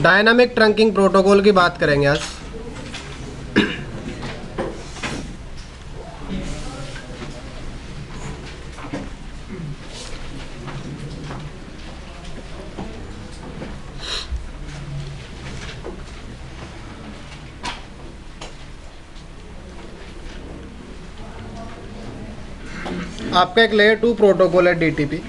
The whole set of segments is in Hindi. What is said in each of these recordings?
डायनामिक ट्रंकिंग प्रोटोकॉल की बात करेंगे आज। आपका एक लेयर 2 प्रोटोकॉल है DTP.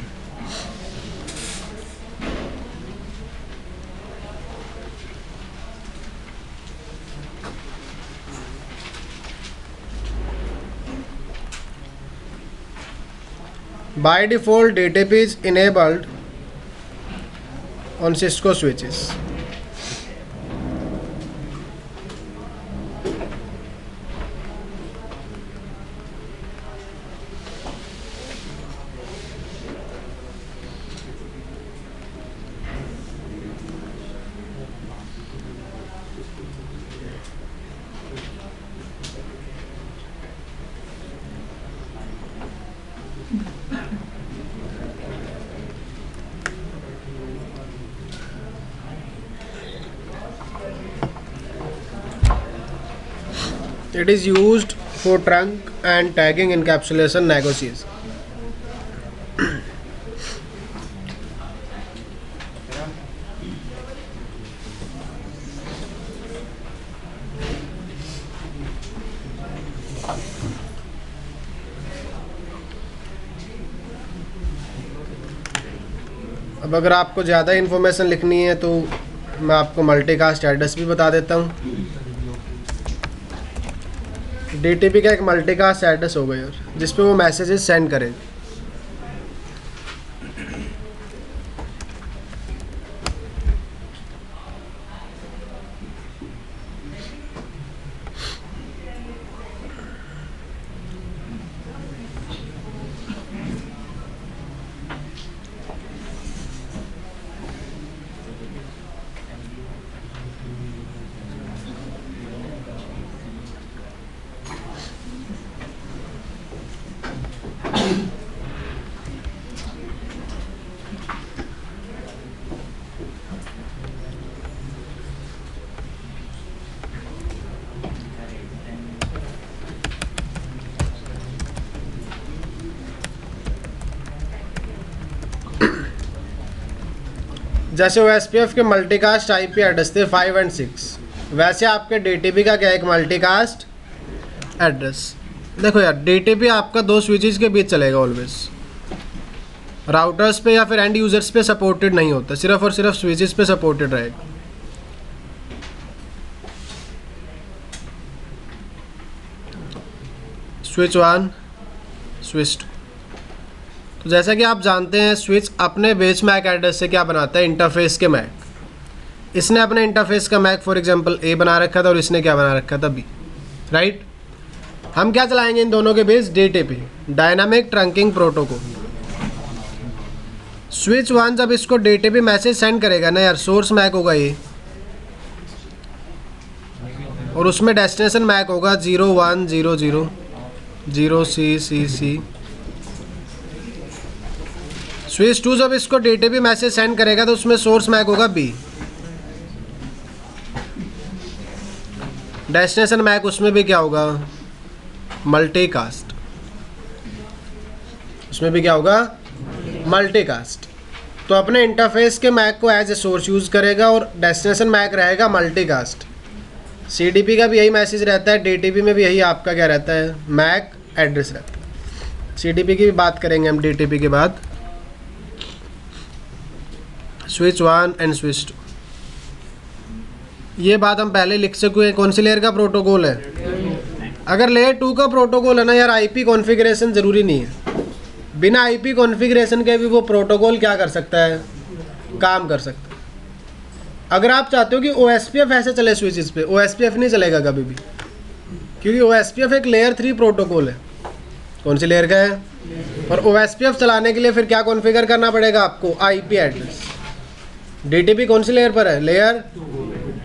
By default, DTP is enabled on Cisco switches. It is used for trunk and tagging encapsulation negotiation. अब अगर आपको ज़्यादा इन्फॉर्मेशन लिखनी है तो मैं आपको मल्टीकास्ट एड्रेस भी बता देता हूँ। डीटीपी का एक मल्टीकास्ट एड्रेस होगा यार, जिस पे वो मैसेजेस सेंड करेगा। जैसे OSPF के मल्टीकास्ट IP एड्रेस थे 5 और 6, वैसे आपके DTP का क्या है, एक मल्टीकास्ट एड्रेस। देखो यार, DTP आपका 2 स्विचेस के बीच चलेगा ऑलवेज। राउटर्स पे या फिर एंड यूजर्स पे सपोर्टेड नहीं होता, सिर्फ और सिर्फ स्विचेस पे सपोर्टेड रहेगा। Switch 1, switch 2। तो जैसा कि आप जानते हैं, स्विच अपने बेस मैक एड्रेस से क्या बनाता है, इंटरफेस के मैक। इसने अपने इंटरफेस का मैक फॉर एग्जांपल A बना रखा था और इसने क्या बना रखा था, B, राइट। हम क्या चलाएंगे इन दोनों के base, DTP, dynamic trunking protocol. Switch 1 जब इसको DTP मैसेज सेंड करेगा ना यार, सोर्स मैक होगा ये, और उसमें डेस्टिनेशन मैक होगा 0100 0CCC। स्विच 2 जब इसको DTP मैसेज सेंड करेगा तो उसमें सोर्स मैक होगा B, डेस्टिनेशन मैक उसमें भी क्या होगा, मल्टीकास्ट। उसमें भी क्या होगा, मल्टीकास्ट। तो अपने इंटरफेस के मैक को एज ए सोर्स यूज़ करेगा और डेस्टिनेशन मैक रहेगा मल्टीकास्ट। CDP का भी यही मैसेज रहता है, DTP में भी यही आपका क्या रहता है, मैक एड्रेस रहता है। CDP की भी बात करेंगे हम DTP के बाद। स्विच 1 एंड स्विच 2, ये बात हम पहले लिख चुके हैं। कौन सी लेयर का प्रोटोकॉल है? अगर लेयर 2 का प्रोटोकॉल है ना यार, IP कॉन्फ़िगरेशन ज़रूरी नहीं है। बिना IP कॉन्फ़िगरेशन के भी वो प्रोटोकॉल क्या कर सकता है, काम कर सकता है। अगर आप चाहते हो कि OSPF ऐसे चले स्विचेस पे, OSPF नहीं चलेगा कभी भी, क्योंकि OSPF एक लेयर 3 प्रोटोकॉल है। कौन सी लेयर का है? और OSPF चलाने के लिए फिर क्या कॉन्फ़िगर करना पड़ेगा आपको, IP एड्रेस। DTP कौन सी लेयर पर है, लेयर,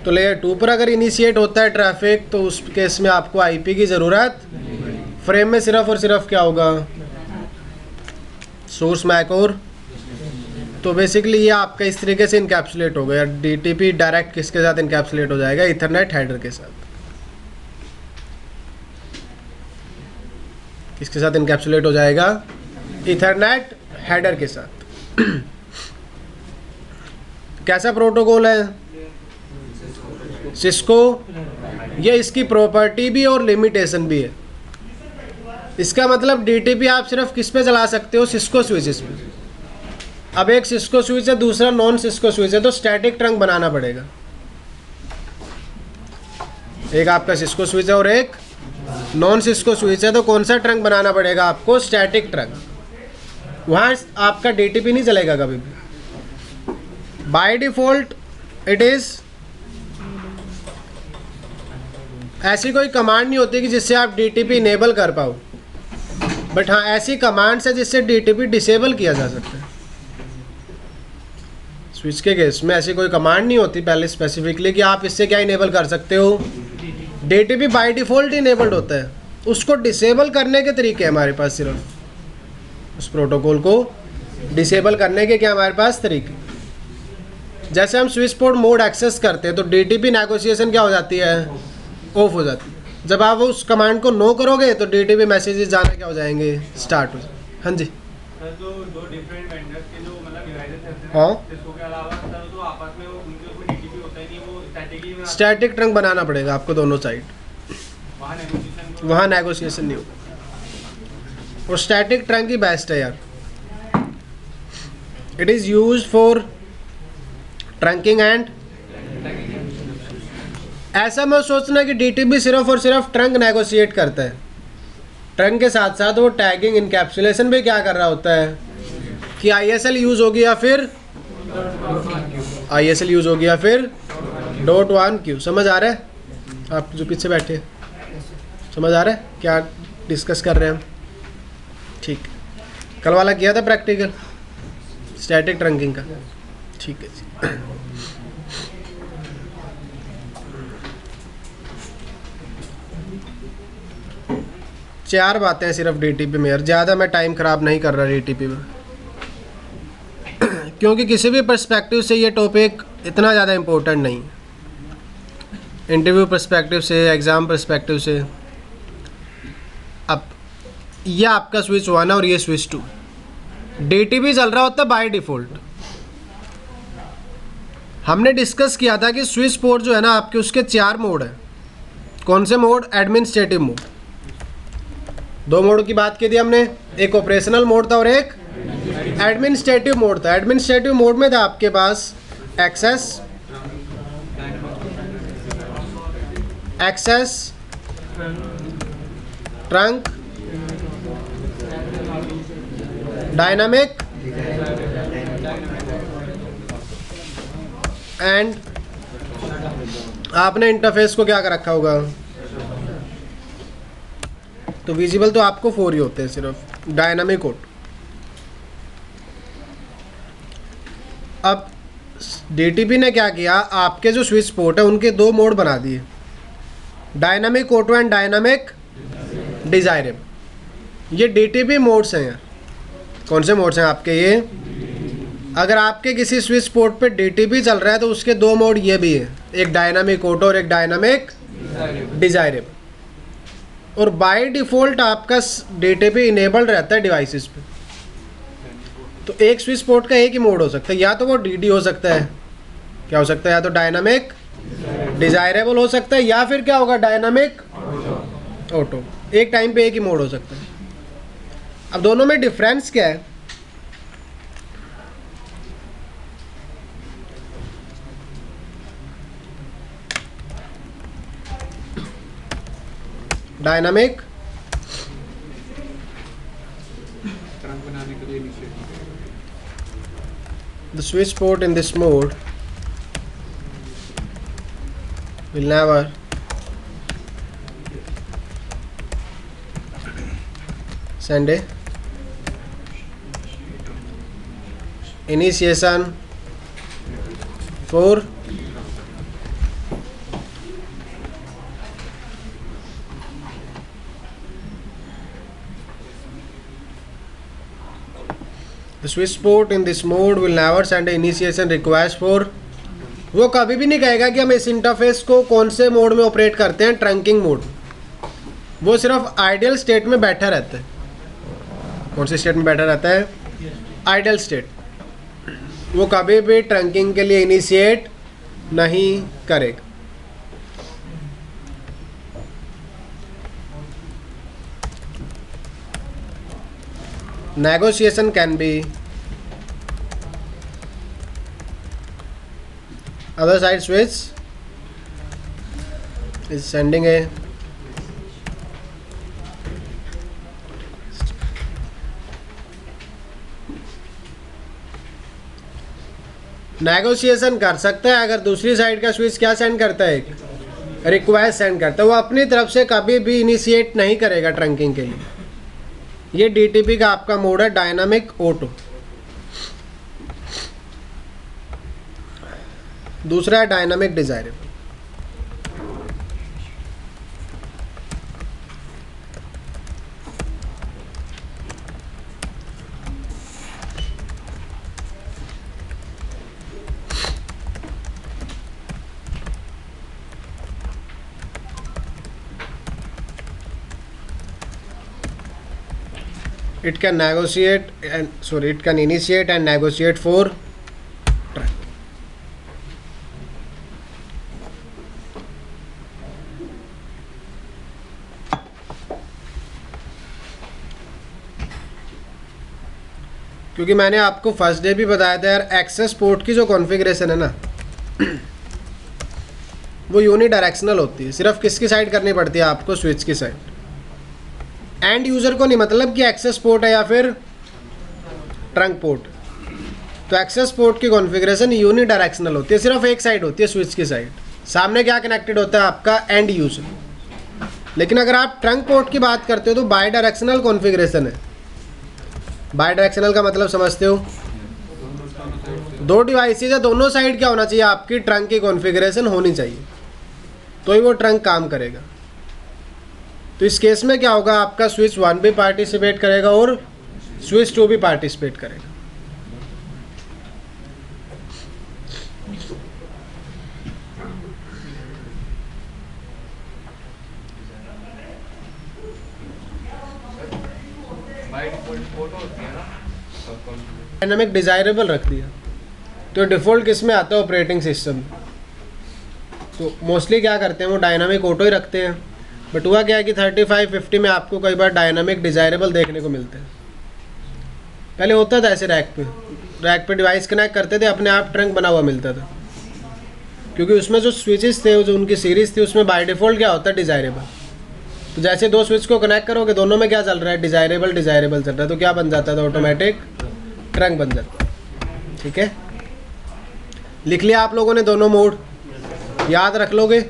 तो लेयर 2 पर अगर इनिशिएट होता है ट्रैफिक तो उस केस में आपको IP की ज़रूरत, फ्रेम में सिर्फ और सिर्फ क्या होगा, सोर्स मैक और तो बेसिकली ये आपका इस तरीके से इनकैप्सुलेट हो गया। डीटीपी डायरेक्ट किसके साथ इनकैप्सुलेट हो जाएगा? इथरनेट हेडर के साथ। किसके साथ इनकैप्सुलेट हो जाएगा? इथरनेट हेडर के साथ। कैसा प्रोटोकॉल है? सिस्को। ये इसकी प्रॉपर्टी भी और लिमिटेशन भी है। इसका मतलब डीटीपी आप सिर्फ किस पे चला सकते हो? सिस्को स्विचेस पे। अब एक सिस्को स्विच है, दूसरा नॉन सिस्को स्विच है, तो स्टैटिक ट्रंक बनाना पड़ेगा। एक आपका सिस्को स्विच है और एक नॉन सिस्को स्विच है, तो कौन सा ट्रंक बनाना पड़ेगा आपको? Static trunk. वहाँ आपका डीटीपी नहीं चलेगा कभी भी। बाय डिफॉल्ट इट इज, ऐसी कोई कमांड नहीं होती कि जिससे आप डीटीपी इनेबल कर पाओ, बट हाँ ऐसी कमांड्स है जिससे डीटीपी डिसेबल किया जा सकता है। स्विच के केस में ऐसी कोई कमांड नहीं होती पहले स्पेसिफिकली कि आप इससे क्या इनेबल कर सकते हो। डीटीपी बाय डिफॉल्ट इनेबल्ड होता है, उसको डिसेबल करने के तरीके हैं हमारे पास। सिर्फ उस प्रोटोकॉल को डिसेबल करने के क्या हमारे पास तरीके। जैसे हम स्विच पोर्ट मोड एक्सेस करते हैं तो डीटीपी नेगोशिएशन क्या हो जाती है? ऑफ हो जाती है। जब आप उस कमांड को नो करोगे तो डीटीपी मैसेजेस जाना क्या हो जाएंगे? स्टार्ट हो जाएंगे। हाँ जी सर, जो दो डिफरेंट वेंडर्स के जो मतलब डिवाइसेस रहते हैं, हाँ, इसको के अलावा सर तो आपस में उनके उसमें डीटीपी होता ही नहीं, वो स्टैटिक ही स्टैटिक ट्रंक बनाना पड़ेगा आपको दोनों साइड। वहाँ वहाँ नेगोशिएशन नेगोशिएशन नहीं होगा। और स्टैटिक ट्रंक ही बेस्ट है यार। It is used for trunking and, ऐसा मत सोचना कि डीटीपी सिर्फ और सिर्फ ट्रंक नेगोशिएट करता है। ट्रंक के साथ साथ वो टैगिंग इनकैप्सुलेशन भी क्या कर रहा होता है कि आईएसएल यूज़ होगी या फिर डॉट वन क्यू। समझ आ रहा है? आप जो पीछे बैठे समझ आ रहा है क्या डिस्कस कर रहे हैं हम? ठीक, कल वाला किया था प्रैक्टिकल स्टैटिक ट्रंकिंग का। ठीक है जी। चार बातें हैं सिर्फ डीटीपी में यार, ज़्यादा मैं टाइम ख़राब नहीं कर रहा डीटीपी में, क्योंकि किसी भी पर्सपेक्टिव से ये टॉपिक इतना ज़्यादा इम्पोर्टेंट नहीं है। इंटरव्यू पर्सपेक्टिव से, एग्ज़ाम पर्सपेक्टिव से। अब ये आपका स्विच 1 है और ये स्विच 2। डीटीपी चल रहा होता है बाय डिफ़ॉल्ट। हमने डिस्कस किया था कि स्विच पोर्ट जो है ना आपके, उसके 4 मोड हैं। कौन से मोड? Administrative mode. 2 मोड की बात की थी हमने, एक ऑपरेशनल मोड था और एक एडमिनिस्ट्रेटिव मोड था। एडमिनिस्ट्रेटिव मोड में था आपके पास एक्सेस, ट्रंक, डायनामिक एंड आपने इंटरफेस को क्या कर रखा होगा? तो विजिबल तो आपको 4 ही होते हैं सिर्फ, डायनामिक कोड। अब डीटीपी ने क्या किया, आपके जो स्विच पोर्ट है उनके 2 मोड बना दिए, dynamic auto and dynamic desirable. ये डीटीपी मोड्स हैं यार। कौन से मोड्स हैं आपके ये? अगर आपके किसी स्विच पोर्ट पे डीटीपी चल रहा है तो उसके 2 मोड ये भी है, एक डायनामिक ऑटो और एक डायनामिक डिजायरेबल। और बाय डिफ़ॉल्ट आपका डीटीपी इनेबल्ड रहता है डिवाइसेस पे। तो एक स्विच पोर्ट का एक ही मोड हो सकता है, या तो वो डीडी हो सकता है, क्या हो सकता है, या तो डायनामिक डिजायरेबल हो सकता है, या फिर क्या होगा, डायनामिक ऑटो। एक टाइम पे एक ही मोड हो सकता है। अब दोनों में डिफरेंस क्या है? Dynamic the switch port in this mode will never send a initiation for the switch port in this mode will never send initiation request for, वो कभी भी नहीं कहेगा कि हम इस इंटरफेस को कौन से मोड में ऑपरेट करते हैं, ट्रंकिंग मोड। वो सिर्फ आइडियल स्टेट में बैठा रहता है। कौन से स्टेट में बैठा रहता है? Ideal state. वो कभी भी ट्रंकिंग के लिए इनिशिएट नहीं करेगा। Negotiation can be other side switch is sending a negotiation कर सकता है अगर दूसरी साइड का स्विच क्या सेंड करता है, एक रिक्वेस्ट सेंड करता है। वो अपनी तरफ से कभी भी इनिशिएट नहीं करेगा ट्रंकिंग के लिए। ये डीटीपी का आपका मोड है, डायनामिक ऑटो। दूसरा है dynamic desirable. It can negotiate and it can initiate and negotiate for track. क्योंकि मैंने आपको फर्स्ट डे भी बताया था यार, एक्सेस पोर्ट की जो कॉन्फ़िगरेशन है ना वो यूनिडायरेक्शनल होती है। सिर्फ किसकी साइड करनी पड़ती है आपको? स्विच की साइड। एंड यूज़र को नहीं मतलब कि एक्सेस पोर्ट है या फिर ट्रंक पोर्ट। तो एक्सेस पोर्ट की कॉन्फ़िगरेशन यूनिडायरेक्शनल होती है, सिर्फ एक साइड होती है स्विच की साइड। सामने क्या कनेक्टेड होता है? आपका एंड यूज़र। लेकिन अगर आप ट्रंक पोर्ट की बात करते हो तो बाई डायरेक्शनल कॉन्फ़िगरेशन है। बाई डायरेक्शनल का मतलब समझते हो? दो डिवाइसेज है, दोनों साइड क्या होना चाहिए? आपकी ट्रंक की कॉन्फ़िगरेशन होनी चाहिए, तो ही वो ट्रंक काम करेगा। तो इस केस में क्या होगा? आपका स्विच 1 भी पार्टिसिपेट करेगा और स्विच 2 भी पार्टिसिपेट करेगा। डायनामिक डिजायरेबल रख दिया तो डिफ़ॉल्ट किस में आता है? Operating system. तो मोस्टली क्या करते हैं वो डायनामिक ऑटो ही रखते हैं। बट हुआ क्या है कि 3550 में आपको कई बार डायनामिक डिजायरेबल देखने को मिलते हैं। पहले होता था ऐसे रैक पे डिवाइस कनेक्ट करते थे, अपने आप ट्रंक बना हुआ मिलता था। क्योंकि उसमें जो स्विचेस थे, जो उनकी सीरीज़ थी, उसमें बाय डिफ़ॉल्ट क्या होता है? डिजायरेबल। तो जैसे दो स्विच को कनेक्ट करोगे, दोनों में क्या चल रहा है? डिजायरेबल चल रहा है। तो क्या बन जाता था? ऑटोमेटिक ट्रंक बन जाता। ठीक है, लिख लिया आप लोगों ने दोनों मोड, याद रख लोगे।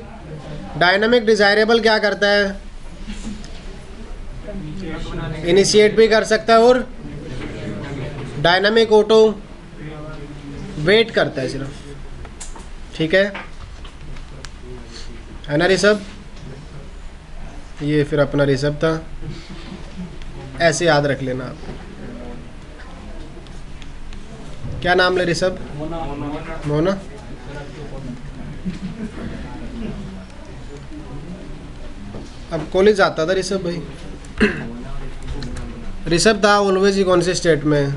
डायनामिक डिजायरेबल क्या करता है? इनिशिएट भी कर सकता है और डायनामिक ऑटो वेट करता है सिर्फ। ठीक है ना ऋषभ? ये फिर अपना ऋषभ था, ऐसे याद रख लेना आप। क्या नाम ले ऋषभ? मोना। अब कॉलेज आता था ऋषभ भाई। ऋषभ था ऑलवेज ही कौन से स्टेट में?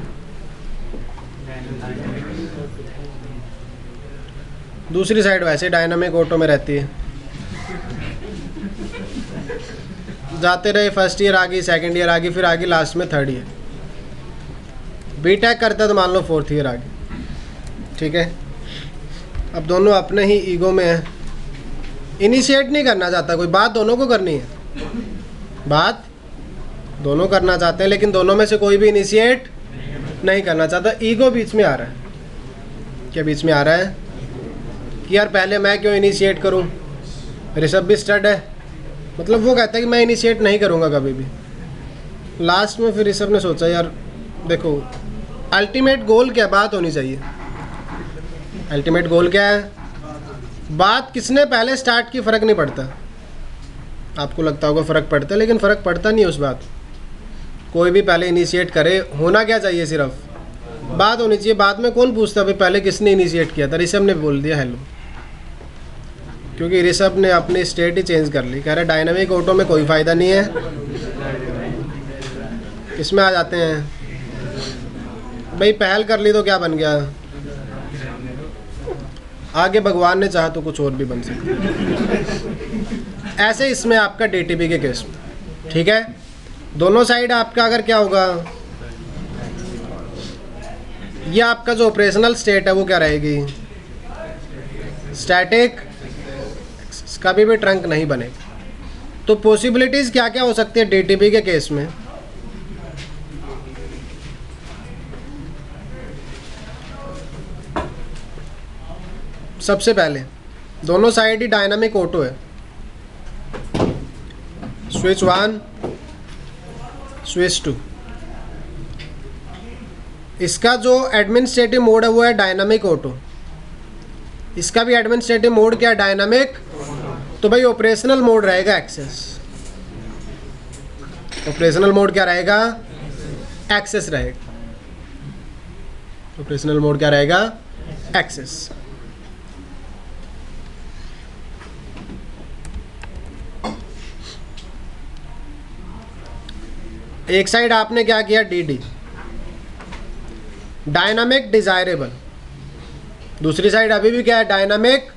दूसरी साइड वैसे डायनामिक ऑटो में रहती है। जाते रहे, फर्स्ट ईयर आ गई, सेकेंड ईयर आ गई, फिर आ गई लास्ट में थर्ड ईयर। बीटेक करता तो मान लो फोर्थ ईयर आ गई। ठीक है, अब दोनों अपने ही ईगो में है, इनिशिएट नहीं करना चाहता कोई। बात दोनों को करनी है, बात दोनों करना चाहते हैं, लेकिन दोनों में से कोई भी इनिशिएट नहीं करना चाहता। ईगो बीच में आ रहा है। क्या बीच में आ रहा है कि यार पहले मैं क्यों इनिशिएट करूं? ऋषभ भी स्टड है, मतलब वो कहता है कि मैं इनिशिएट नहीं करूंगा कभी भी। लास्ट में फिर ऋषभ ने सोचा यार देखो, अल्टीमेट गोल क्या बात होनी चाहिए? अल्टीमेट गोल क्या है? बात किसने पहले स्टार्ट की फ़र्क नहीं पड़ता। आपको लगता होगा फ़र्क पड़ता है, लेकिन फ़र्क पड़ता नहीं है उस बात। कोई भी पहले इनिशिएट करे, होना क्या चाहिए? सिर्फ बात होनी चाहिए। बाद में कौन पूछता भाई पहले किसने इनिशिएट किया था? ऋषभ ने बोल दिया हेलो, क्योंकि ऋषभ ने अपनी स्टेट ही चेंज कर ली। कह रहे डायनामिक ऑटो में कोई फ़ायदा नहीं है। इसमें आ जाते हैं भाई, पहल कर ली तो क्या बन गया? आगे भगवान ने चाहा तो कुछ और भी बन सकता। ऐसे इसमें आपका डीटीपी के केस में, ठीक है, दोनों साइड आपका अगर क्या होगा, ये आपका जो ऑपरेशनल स्टेट है वो क्या रहेगी? स्टैटिक, कभी भी ट्रंक नहीं बनेगा। तो पॉसिबिलिटीज़ क्या क्या हो सकती है डीटीपी के केस में? सबसे पहले दोनों साइड ही डायनामिक ऑटो है। स्विच 1, स्विच 2, इसका जो एडमिनिस्ट्रेटिव मोड है वो है डायनामिक ऑटो। इसका भी एडमिनिस्ट्रेटिव मोड क्या है? डायनामिक। तो भाई ऑपरेशनल मोड रहेगा एक्सेस। ऑपरेशनल मोड क्या रहेगा? एक्सेस रहेगा। ऑपरेशनल मोड क्या रहेगा? एक्सेस। एक साइड आपने क्या किया? DD, dynamic desirable. दूसरी साइड अभी भी क्या है? डायनामिक।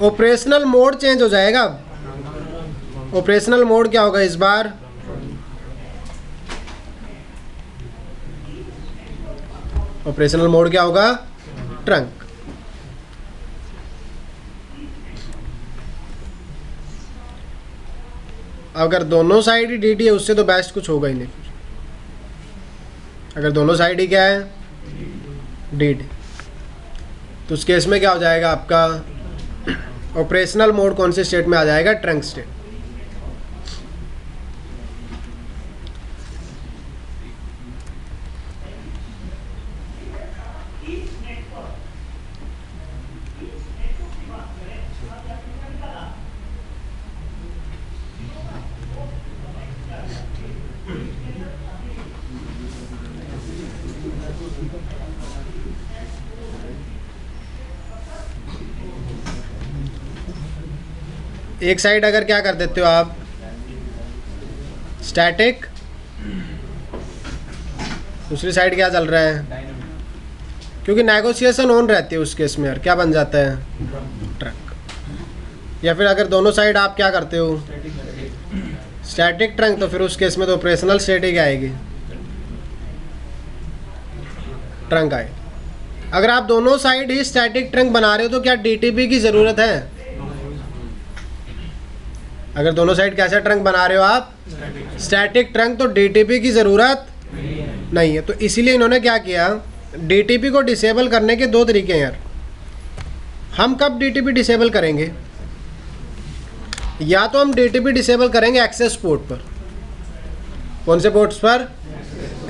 ऑपरेशनल मोड चेंज हो जाएगा। ऑपरेशनल मोड क्या होगा इस बार? ऑपरेशनल मोड क्या होगा? ट्रंक। अगर दोनों साइड ही डीडी है उससे तो बेस्ट कुछ होगा ही नहीं। अगर दोनों साइड ही क्या है? डीडी, तो उस केस में क्या हो जाएगा आपका? ऑपरेशनल मोड कौन से स्टेट में आ जाएगा? Trunk state. एक साइड अगर क्या कर देते हो आप? स्टैटिक। दूसरी साइड क्या चल रहा है? क्योंकि नेगोशिएशन ऑन रहती है उस केस में यार, क्या बन जाता है? ट्रंक। या फिर अगर दोनों साइड आप क्या करते हो? स्टैटिक ट्रंक, तो फिर उस केस में तो ऑपरेशनल स्टेट ही क्या आएगी? ट्रंक आए। अगर आप दोनों साइड ही स्टैटिक ट्रंक बना रहे हो तो क्या डीटीपी की ज़रूरत है? अगर दोनों साइड कैसा ट्रंक बना रहे हो आप? स्टैटिक ट्रंक, तो डीटीपी की ज़रूरत नहीं है। तो इसीलिए इन्होंने क्या किया? डीटीपी को डिसेबल करने के दो तरीके हैं यार। हम कब डीटीपी डिसेबल करेंगे? या तो हम डीटीपी डिसेबल करेंगे एक्सेस पोर्ट पर। कौन से पोर्ट्स पर?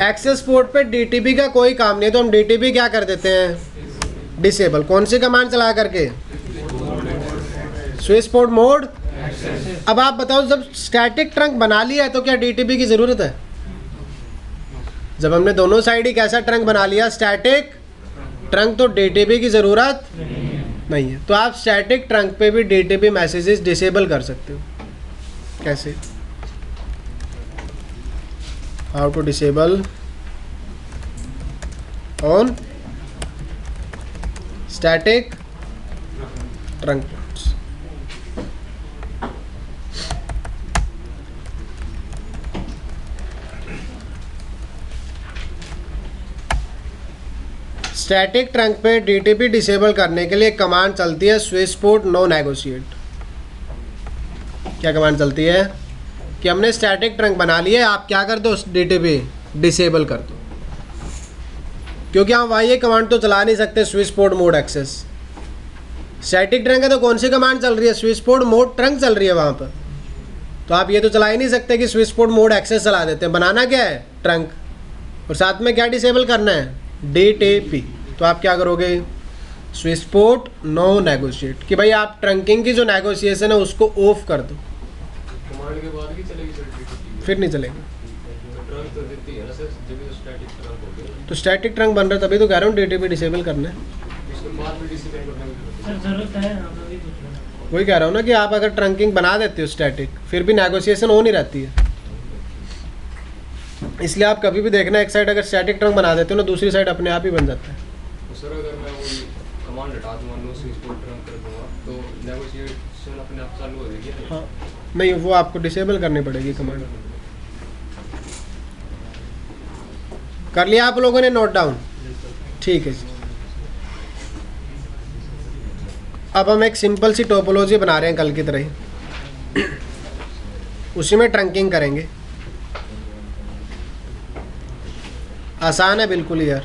एक्सेस पोर्ट पे डीटीपी का कोई काम नहीं है, तो हम डीटीपी क्या कर देते हैं? डिसेबल। कौन सी कमांड चला करके? Switch port mode. अब आप बताओ, जब स्टैटिक ट्रंक बना लिया है तो क्या डीटीपी की ज़रूरत है? जब हमने दोनों साइड ही कैसा ट्रंक बना लिया? स्टैटिक ट्रंक, तो डीटीपी की ज़रूरत नहीं है। तो आप स्टैटिक ट्रंक पे भी डीटीपी मैसेजेस डिसेबल कर सकते हो। कैसे? How to disable on static trunk. Static trunk पे डीटीपी डिसेबल करने के लिए कमांड चलती है स्विच पोर्ट नो नेगोशिएट। क्या कमांड चलती है? कि हमने स्टैटिक ट्रंक बना लिया है, आप क्या कर दो? डीटीपी डिसेबल कर दो। क्योंकि हम वहाँ ये कमांड तो चला नहीं सकते switch port mode access. Static trunk है तो कौन सी कमांड चल रही है? स्विच पोर्ट मोड ट्रंक चल रही है वहाँ पर। तो आप ये तो चला ही नहीं सकते कि स्विच पोर्ट मोड एक्सेस चला देते हैं। बनाना क्या है? ट्रंक। और साथ में क्या डिसेबल करना है? डीटीपी। तो आप क्या करोगे? स्विच पोर्ट नो नेगोशिएट, कि भाई आप ट्रंकिंग की जो नेगोशिएशन है उसको ऑफ कर दो। कमांड के बाद भी चलेगी सर? फिर नहीं चलेगी। ट्रंक तो देती है ना सर, जब भी स्टैटिक ट्रंक हो गया। तो स्टैटिक ट्रंक बन रहा है, तभी तो कह रहा हूँ डीटीपी डिसेबल करना है। उसके बाद भी डिसेबल करना है। सर जरूरत है, हम अभी पूछ रहे हैं। वही कह रहा हूँ ना कि आप अगर ट्रंकिंग बना देते हो स्टैटिक, फिर भी नेगोशिएशन हो नहीं रहती है। इसलिए आप कभी भी देखना, एक साइड अगर स्टैटिक ट्रंक बना देते हो ना, दूसरी साइड अपने आप ही बन जाता है। तो सर अगर मैं वो कमांड हटा दूंगा, नो स्विच बोर्ड ट्रंक कर दूंगा, तो नेगोशिएशन अपने आप चालू हो जाएगी। हाँ, नहीं वो आपको डिसेबल करनी पड़ेगी कमांड। कर लिया आप लोगों ने नोट डाउन? ठीक है जी। अब हम एक सिंपल सी टोपोलॉजी बना रहे हैं कल की तरह ही, उसी में ट्रंकिंग करेंगे। आसान है बिल्कुल यार।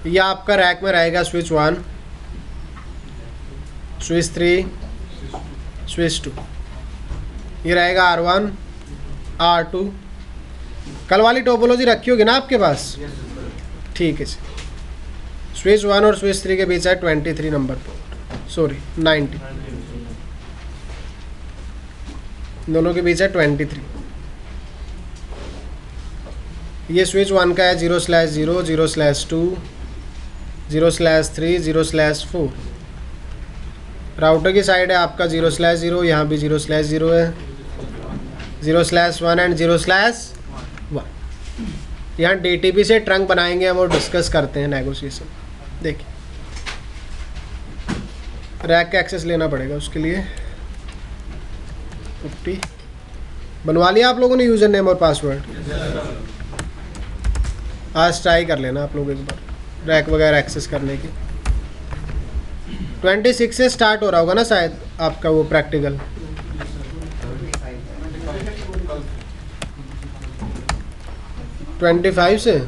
यह आपका रैक में रहेगा स्विच 1, स्विच 3, स्विच 2। ये रहेगा R1, R2। कल वाली टोपोलॉजी रखी होगी ना आपके पास? ठीक है जी। स्विच 1 और स्विच 3 के बीच है 23 नंबर पोर्ट, सॉरी 90, दोनों के बीच है 23। ये स्विच 1 का है 0/0, 0/2, 0/3, 0/4। राउटर की साइड है आपका 0/0, यहाँ भी 0/0 है, 0/1 एंड 0/1। यहाँ डीटीपी से ट्रंक बनाएंगे हम और डिस्कस करते हैं नेगोशिएशन। देखिए, रैक का एक्सेस लेना पड़ेगा उसके लिए। 50 बनवा लिया आप लोगों ने यूज़र नेम और पासवर्ड? आज ट्राई कर लेना आप लोग एक बार रैक वगैरह एक्सेस करने की। 26 से स्टार्ट हो रहा होगा ना शायद आपका वो प्रैक्टिकल। ट्वेंटी 25 से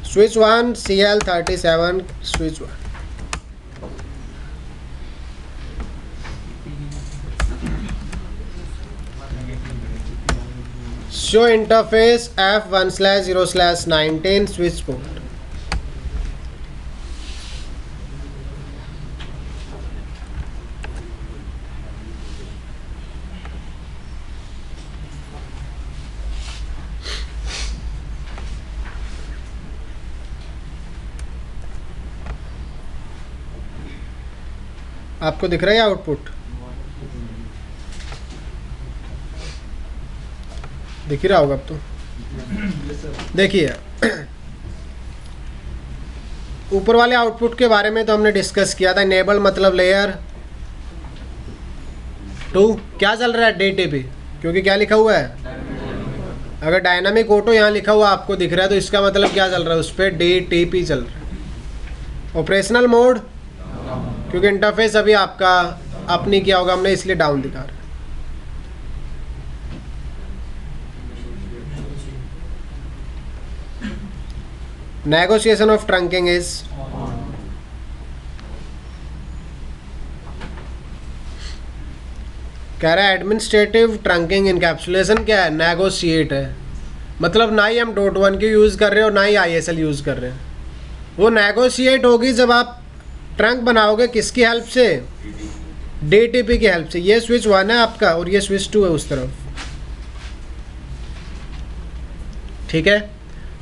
switch 1 CL37 switch 1। Show interface F1/0/19 switch port. आपको दिख रहा है आउटपुट? दिख ही रहा होगा अब तो। देखिए, ऊपर वाले आउटपुट के बारे में तो हमने डिस्कस किया था। इनेबल मतलब लेयर 2 क्या चल रहा है? डीटीपी, क्योंकि क्या लिखा हुआ है? अगर डायनामिक ऑटो यहाँ लिखा हुआ आपको दिख रहा है तो इसका मतलब क्या चल रहा है? उस पर डीटीपी चल रहा है। ऑपरेशनल मोड, क्योंकि इंटरफेस अभी आपका अप नहीं किया होगा हमने, इसलिए डाउन दिखा रहा है। नेगोशिएशन ऑफ ट्रंकिंग इज कह रहा है एडमिनिस्ट्रेटिव ट्रंकिंग इनकैप्सुलेशन क्या है? नेगोशिएट है। मतलब ना ही हम .1 की यूज़ कर रहे हैं और ना ही ISL यूज़ कर रहे हैं। वो नेगोशिएट होगी जब आप ट्रंक बनाओगे किसकी हेल्प से? डीटीपी की हेल्प से। ये स्विच 1 है आपका और ये स्विच 2 है उस तरफ। ठीक है,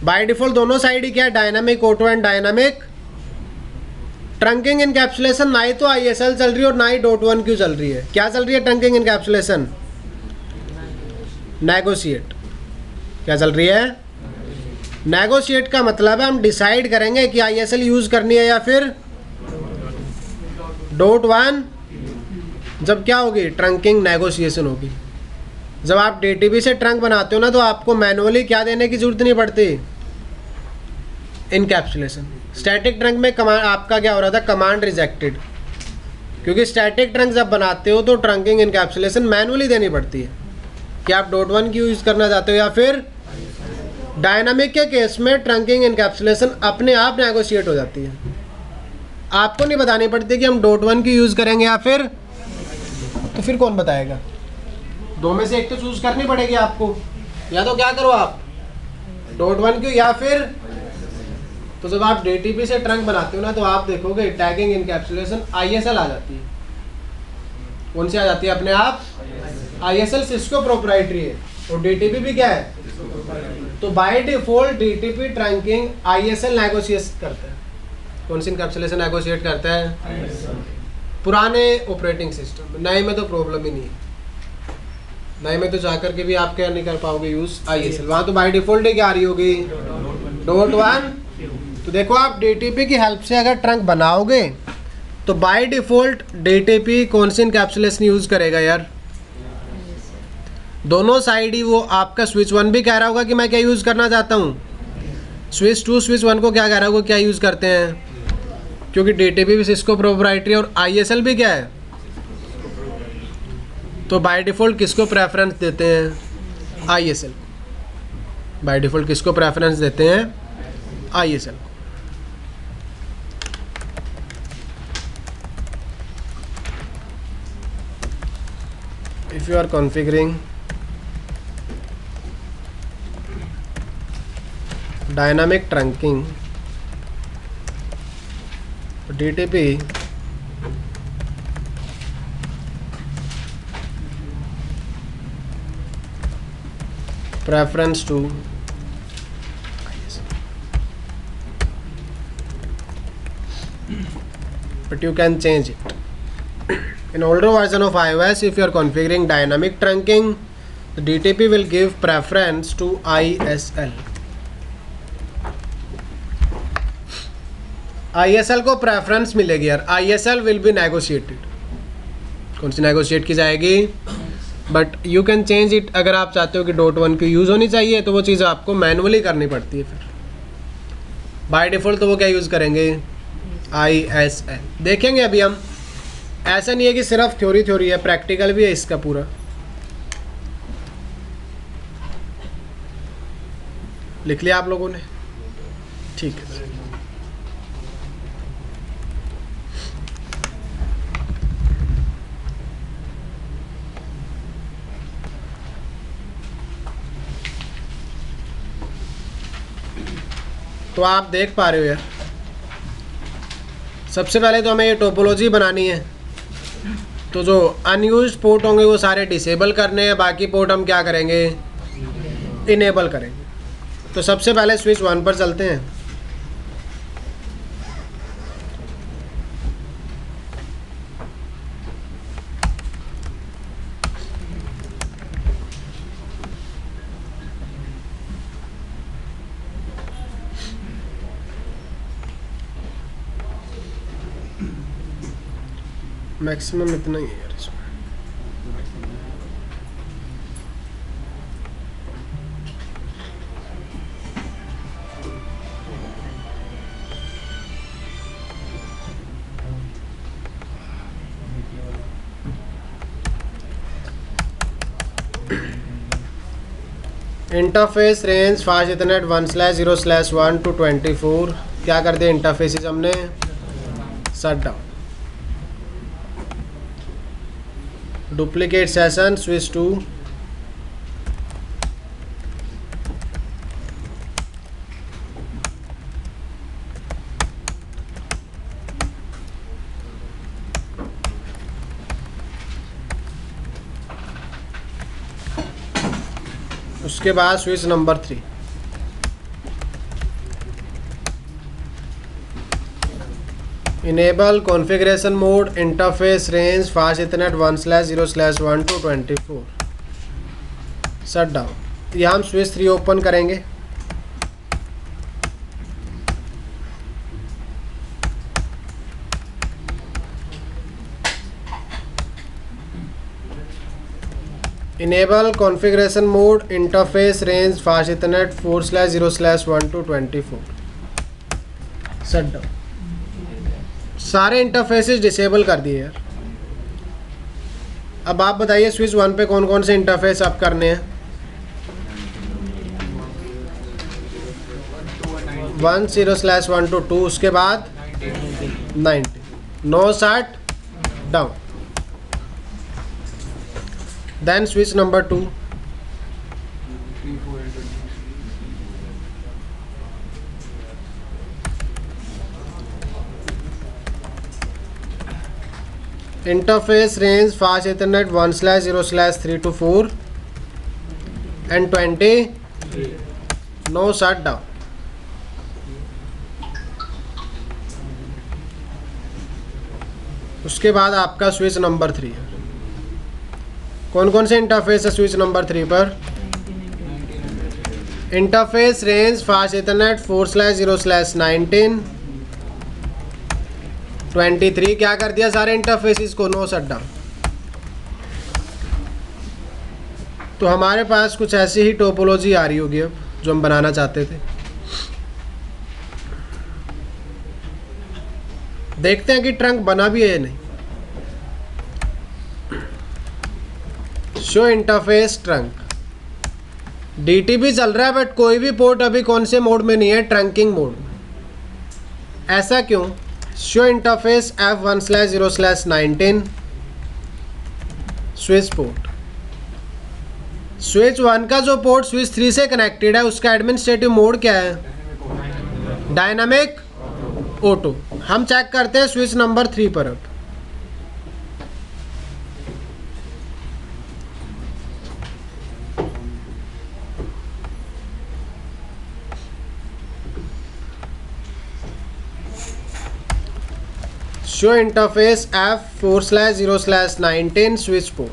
बाय डिफॉल्ट दोनों साइड ही क्या है? Dynamic auto and dynamic trunking encapsulation. ना ही तो ISL चल रही है और ना ही .1 क्यों चल रही है। क्या चल रही है ट्रंकिंग इनकैप्सुलेशन? नेगोशिएट। क्या चल रही है? नेगोशिएट का मतलब है हम डिसाइड करेंगे कि ISL यूज़ करनी है या फिर .1। जब क्या होगी? ट्रंकिंग नेगोशिएशन होगी। जब आप डीटीपी से ट्रंक बनाते हो ना तो आपको मैनुअली क्या देने की जरूरत नहीं पड़ती? इनकैप्सुलेशन। स्टैटिक ट्रंक में कमांड आपका क्या हो रहा था? Command rejected. क्योंकि स्टैटिक ट्रंक जब बनाते हो तो ट्रंकिंग इनकैप्सुलेशन मैनुअली देनी पड़ती है कि आप .1 की यूज़ करना चाहते हो या फिर डायनामिक के केस में ट्रंकिंग इनकैप्सुलेशन अपने आप नेगोशिएट हो जाती है। आपको नहीं बतानी पड़ती कि हम .1 की यूज़ करेंगे या फिर, तो फिर कौन बताएगा? दो में से एक तो चूज़ करनी पड़ेगी आपको। या तो क्या करो आप, .1 की या फिर तो जब आप DTP से ट्रंक बनाते हो ना तो आप देखोगे टैगिंग इनकैप्सुलेशन ISL आ जाती है। कौन सी आ जाती है अपने आप? ISL सिस्को प्रोप्राइटरी है और DTP भी क्या है? तो by default DTP trunking ISL negotiate करता है। कौन सी इनकैप्सुलेशन नेगोशिएट करता है? पुराने ऑपरेटिंग सिस्टम। नए में तो प्रॉब्लम ही नहीं है, नए में तो जाकर के भी आप क्या नहीं कर पाओगे यूज ISL। वहाँ तो बाय डिफॉल्ट ही क्या आ रही होगी? .1। तो देखो आप DTP की हेल्प से अगर ट्रंक बनाओगे तो बाय डिफॉल्ट DTP कौन सी इनकैप्सुलेशन यूज करेगा यार? दोनों साइड ही वो आपका स्विच 1 भी कह रहा होगा कि मैं क्या यूज करना चाहता हूँ, स्विच 2 स्विच 1 को क्या कह रहा होगा, क्या यूज करते हैं, क्योंकि DTP भी सिस्को प्रोप्राइटरी और ISL भी क्या है। तो बाय डिफ़ॉल्ट किसको प्रेफरेंस देते हैं? ISL। बाय डिफ़ॉल्ट किसको प्रेफरेंस देते हैं? ISL। If you are configuring dynamic trunking DTP preference to ISL. But you can change it. In older version of iOS, if you are configuring dynamic trunking, the DTP will give preference to ISL. ISL को प्रेफरेंस मिलेगी यार। ISL will be negotiated. कौन सी नेगोशिएट की जाएगी? But you can change it. अगर आप चाहते हो कि .1 की यूज़ होनी चाहिए तो वो चीज़ आपको मैनुअली करनी पड़ती है। फिर बाय डिफ़ॉल्ट तो वो क्या यूज़ करेंगे? ISL। देखेंगे अभी हम। ऐसा नहीं है कि सिर्फ थ्योरी है, प्रैक्टिकल भी है इसका पूरा। लिख लिया आप लोगों ने? ठीक है। तो आप देख पा रहे हो यार, सबसे पहले तो हमें ये टोपोलॉजी बनानी है। तो जो अनयूज्ड पोर्ट होंगे वो सारे डिसेबल करने हैं, बाकी पोर्ट हम क्या करेंगे? इनेबल करेंगे। तो सबसे पहले स्विच 1 पर चलते हैं। मैक्सिमम इतना ही है यार इसमें। Interface range fast Ethernet 1/0/1 to 24। क्या कर दिया इंटरफेसेस हमने? Shut down. Duplicate session switch 2। उसके बाद switch number 3। Enable configuration mode interface range fast Ethernet 1/0/1 to 24। Shut down. यहाँ हम स्विच 3 ओपन करेंगे। Enable configuration mode interface range fast Ethernet 4/0/1 to 24। Shut down. सारे इंटरफेसेस डिसेबल कर दिए यार। अब आप बताइए स्विच 1 पे कौन कौन से इंटरफेस आप करने हैं? 1/0/1 to 2। उसके बाद 90। 9 shut down. Then switch number 2। interface range fast ethernet 1/0/3 to 4 and 20 no shutdown. उसके बाद आपका स्विच नंबर 3 है। कौन कौन से इंटरफेस है स्विच नंबर 3 पर? इंटरफेस रेंज फास्ट इथरनेट 4/0/19 23 क्या कर दिया सारे इंटरफेसिस को नो शटडाउन। तो हमारे पास कुछ ऐसी ही टोपोलॉजी आ रही होगी अब जो हम बनाना चाहते थे। देखते हैं कि ट्रंक बना भी है या नहीं। शो इंटरफेस ट्रंक DTP चल रहा है बट कोई भी पोर्ट अभी कौन से मोड में नहीं है, ट्रंकिंग मोड में। ऐसा क्यों? Show interface F1/0/19 switch port. Switch 1 का जो पोर्ट स्विच 3 से कनेक्टेड है उसका एडमिनिस्ट्रेटिव मोड क्या है? Dynamic auto. हम चेक करते हैं स्विच नंबर 3 पर। अब show interface F4/0/19 switch port.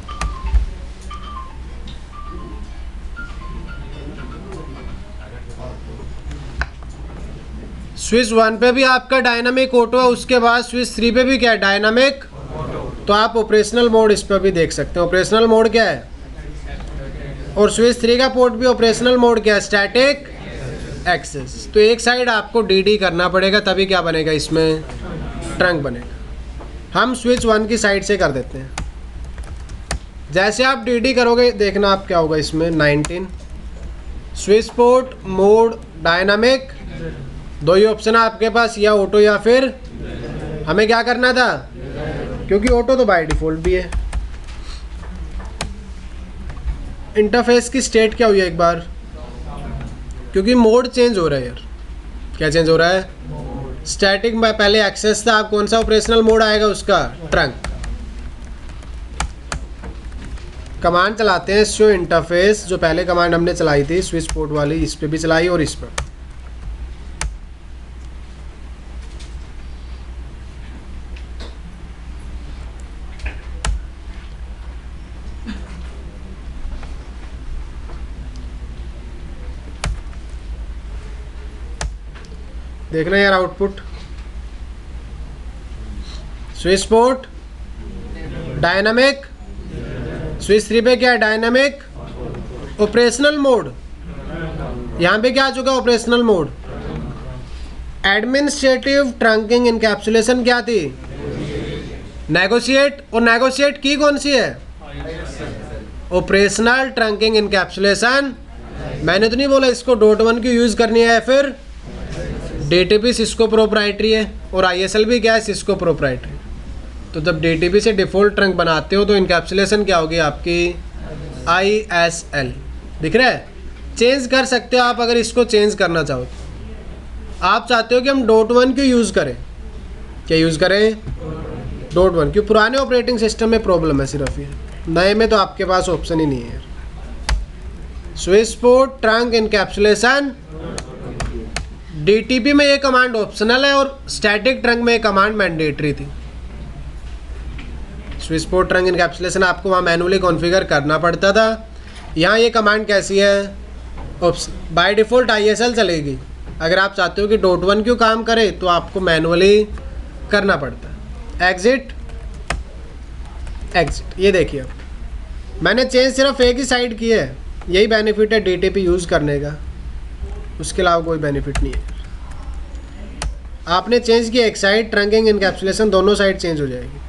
Switch 1 पे भी आपका डायनामिक ऑटो है, उसके बाद स्विच 3 पे भी क्या है? डायनामिक। तो आप ऑपरेशनल मोड इस पर भी देख सकते हैं। ऑपरेशनल मोड क्या है? और स्विच 3 का पोर्ट भी ऑपरेशनल मोड क्या है? Static access. तो एक साइड आपको DD करना पड़ेगा तभी क्या बनेगा इसमें? ट्रंक बनेगा। हम स्विच 1 की साइड से कर देते हैं। जैसे आप DD करोगे देखना आप क्या होगा इसमें 19 स्विच पोर्ट मोड डायनामिक। दो ही ऑप्शन है आपके पास, या ऑटो या फिर हमें क्या करना था, क्योंकि ऑटो तो बाय डिफॉल्ट भी है। इंटरफेस की स्टेट क्या हुई है एक बार, क्योंकि मोड चेंज हो रहा है यार। क्या चेंज हो रहा है? स्टैटिक में पहले एक्सेस था, अब कौन सा ऑपरेशनल मोड आएगा उसका? ट्रंक। कमांड चलाते हैं शो इंटरफेस। जो पहले कमांड हमने चलाई थी स्विच पोर्ट वाली, इस पे भी चलाई और इस पर। देखना यार output. Switch port dynamic, switch 3 पे क्या है? Dynamic operational mode. यहाँ पे क्या आ चुका? Operational mode. Administrative trunking encapsulation क्या थी? नेगोशिएट। और नेगोशिएट की कौन सी है? Operational trunking encapsulation. मैंने तो नहीं बोला इसको .1 की यूज़ करनी है, फिर DTP सिस्को प्रोप्राइटरी है और ISL भी क्या है? Cisco proprietary. तो जब DTP से डिफ़ॉल्ट ट्रंक बनाते हो तो इनकैप्सुलेशन क्या होगी आपकी? ISL। दिख रहा है? चेंज कर सकते हो आप अगर इसको चेंज करना चाहो तो। आप चाहते हो कि हम .1 क्यों यूज़ करें? क्या यूज़ करें? .1 क्यों? पुराने ऑपरेटिंग सिस्टम में प्रॉब्लम है सिर्फ ये, नए में तो आपके पास ऑप्शन ही नहीं है। Switch port trunk encapsulation DTP में ये कमांड ऑप्शनल है और स्टैटिक ट्रंक में ये कमांड मैंडेटरी थी। स्विच पोर्ट ट्रंक इनकैप्सुलेशन आपको वहाँ मैनुअली कॉन्फ़िगर करना पड़ता था। यहाँ ये कमांड कैसी है? बाय डिफ़ॉल्ट ISL चलेगी। अगर आप चाहते हो कि .1 क्यों काम करे तो आपको मैनुअली करना पड़ता है। Exit exit. ये देखिए अब मैंने चेंज सिर्फ एक ही साइड की है। यही बेनिफिट है DTP यूज़ करने का, उसके अलावा कोई बेनिफिट नहीं है। आपने चेंज किया एक साइड, ट्रंकिंग इनकैप्सुलेशन दोनों साइड चेंज हो जाएगी।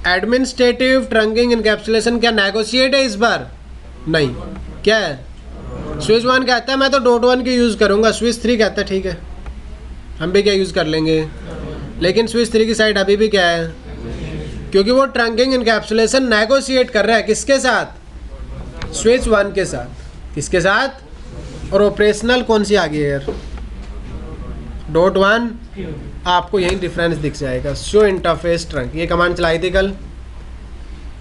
एडमिनिस्ट्रेटिव ट्रंकिंग इनकैप्सुलेशन क्या नेगोशिएट है इस बार? नहीं। क्या है? स्विच 1 कहता है मैं तो .1 की यूज़ करूँगा, स्विच 3 कहता है ठीक है हम भी क्या यूज़ कर लेंगे। लेकिन स्विच 3 की साइड अभी भी क्या है? क्योंकि वो ट्रंकिंग इनकैप्सुलेशन नेगोशिएट कर रहा है किसके साथ? स्विच 1 के साथ। किसके साथ? और ऑपरेशनल कौन सी आ गई है यार? .1 क्यों? आपको यही डिफरेंस दिख जाएगा। शो इंटरफेस ट्रंक, ये कमांड चलाई थी कल।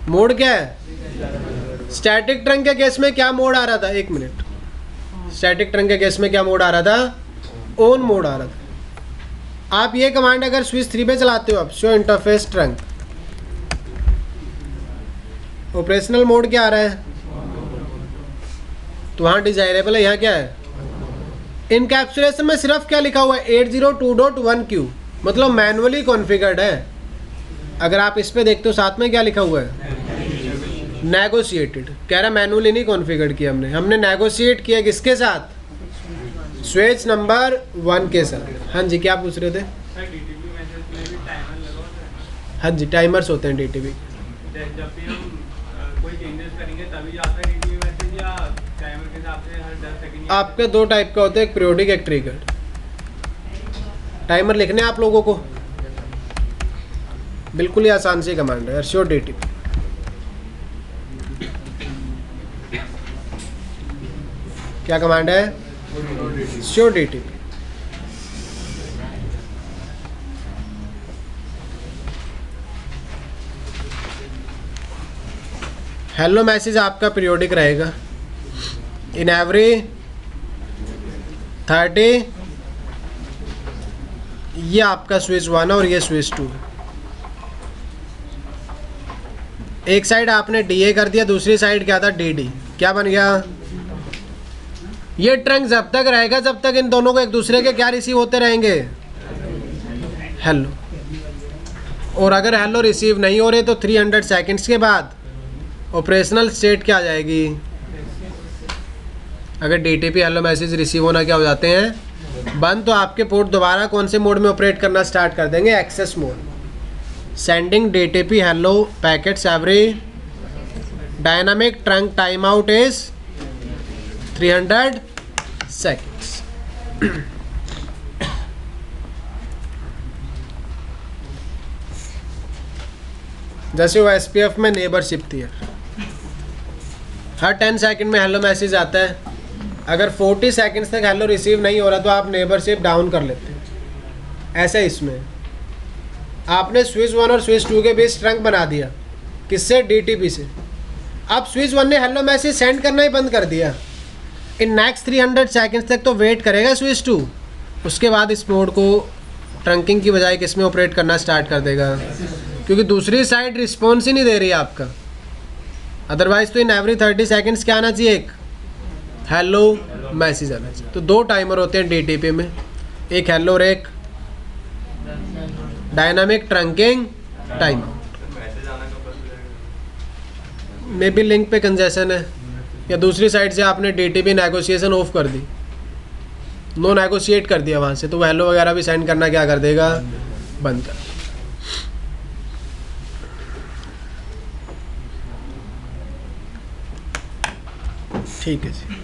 मोड क्या है? स्टैटिक ट्रंक के केस में क्या मोड आ रहा था? 1 मिनट। स्टैटिक ट्रंक के केस में क्या मोड आ रहा था? ऑन मोड आ रहा था। आप ये कमांड अगर स्विच 3 पे चलाते हो, आप show interface trunk, operational mode क्या आ रहा है? तो वहाँ डिजायरेबल है, यहाँ क्या है? इनकैप्सुलेशन में सिर्फ क्या लिखा हुआ है? 802.1q, मतलब मैनुअली कॉन्फ़िगर्ड है। अगर आप इस पे देखते हो साथ में क्या लिखा हुआ है? नेगोशिएटेड। कह रहा मैनुअली नहीं कॉन्फ़िगर किया हमने नेगोशिएट किया किसके साथ? स्विच नंबर 1 के साथ। हाँ जी, क्या पूछ रहे थे? डीटीपी मैसेज में भी टाइमर लगा होता है। हाँ जी, टाइमर्स होते हैं डीटीपी। जब भी हम कोई चेंजेस करेंगे तभी आता है डीटीपी मैसेज, या टाइमर के हिसाब से हर 10 सेकंड? आपके 2 टाइप का होता है, एक पीरियोडिक, एक ट्रिगर। टाइमर लिखने हैं आप लोगों को, बिल्कुल ही आसान सी कमांड है, श्योर डीटीपी। क्या कमांड है? Sure DTP. हेलो मैसेज आपका पीरियोडिक रहेगा। इन एवरी 30, ये आपका स्विच 1 और ये स्विच 2। एक साइड आपने डीए कर दिया, दूसरी साइड क्या था? डीडी। क्या बन गया? ये ट्रंक जब तक रहेगा जब तक इन दोनों को एक दूसरे के क्या रिसीव होते रहेंगे? हेलो। और अगर हेलो रिसीव नहीं हो रहे तो 300 सेकंड्स के बाद ऑपरेशनल स्टेट क्या आ जाएगी? अगर डीटीपी हेलो मैसेज रिसीव होना क्या हो जाते हैं? बंद। तो आपके पोर्ट दोबारा कौन से मोड में ऑपरेट करना स्टार्ट कर देंगे? Access mode. Sending DTP hello packets every dynamic trunk time out is 300 seconds। जैसे वो एसपीएफ में नेबरशिप थी, हर 10 सेकंड में हेलो मैसेज आता है। अगर 40 सेकंड्स तक हेलो रिसीव नहीं हो रहा तो आप नेबरशिप डाउन कर लेते हैं। ऐसा इसमें आपने स्विच 1 और स्विच 2 के बीच ट्रंक बना दिया, किससे? डीटीपी से। अब स्विच 1 ने हेलो मैसेज सेंड करना ही बंद कर दिया। इन नेक्स्ट 300 सेकंड्स तक तो वेट करेगा स्विच 2, उसके बाद इस मोड को ट्रंकिंग की बजाय किस में ऑपरेट करना स्टार्ट कर देगा, क्योंकि दूसरी साइड रिस्पॉन्स ही नहीं दे रही है आपका। अदरवाइज तो इन एवरी 30 सेकंड्स क्या आना चाहिए? एक हेलो मैसेज आना चाहिए। तो 2 टाइमर होते हैं डीटीपी में, एक हेलो और एक dynamic trunking time. May be link पे कंजेशन है, या दूसरी साइड से आपने डीटीपी नेगोशिएशन ऑफ कर दी, नो नेगोशिएट कर दिया वहाँ से, तो हेलो वगैरह भी सेंड करना क्या कर देगा? बंद कर। ठीक है जी।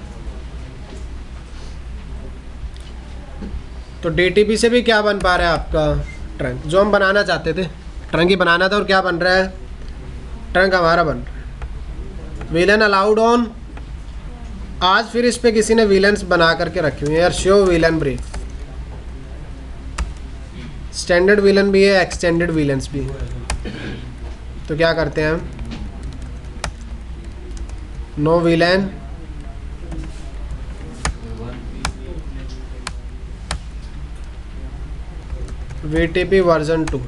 तो डीटीपी से भी क्या बन पा रहा है आपका? ट्रंक, जो हम बनाना चाहते थे। ट्रंक ही बनाना था और क्या बन रहा है? ट्रंक हमारा बन रहा है। Villain allowed on. आज फिर इस पे किसी ने विलन्स बना करके रखे हुए हैं यार। Show villain brief. Standard villain भी है, एक्सटेंडेड विलन्स भी है। तो क्या करते हैं हम? No VLAN VTP version 2।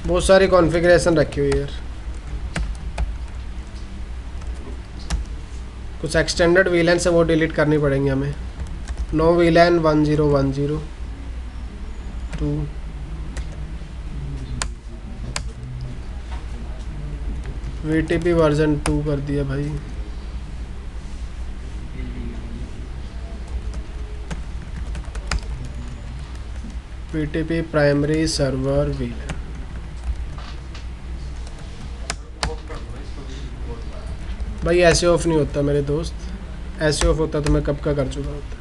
बहुत सारी कॉन्फ़िगरेशन रखी हुई है यार। कुछ एक्सटेंडेड वीलन से वो डिलीट करनी पड़ेंगी हमें। नो वीलन 1010 2 VTP वर्जन 2 कर दिया भाई। VTP primary server VLAN। भाई ऐसे ऑफ नहीं होता मेरे दोस्त, ऐसे ऑफ होता तो मैं कब का कर चुका होता।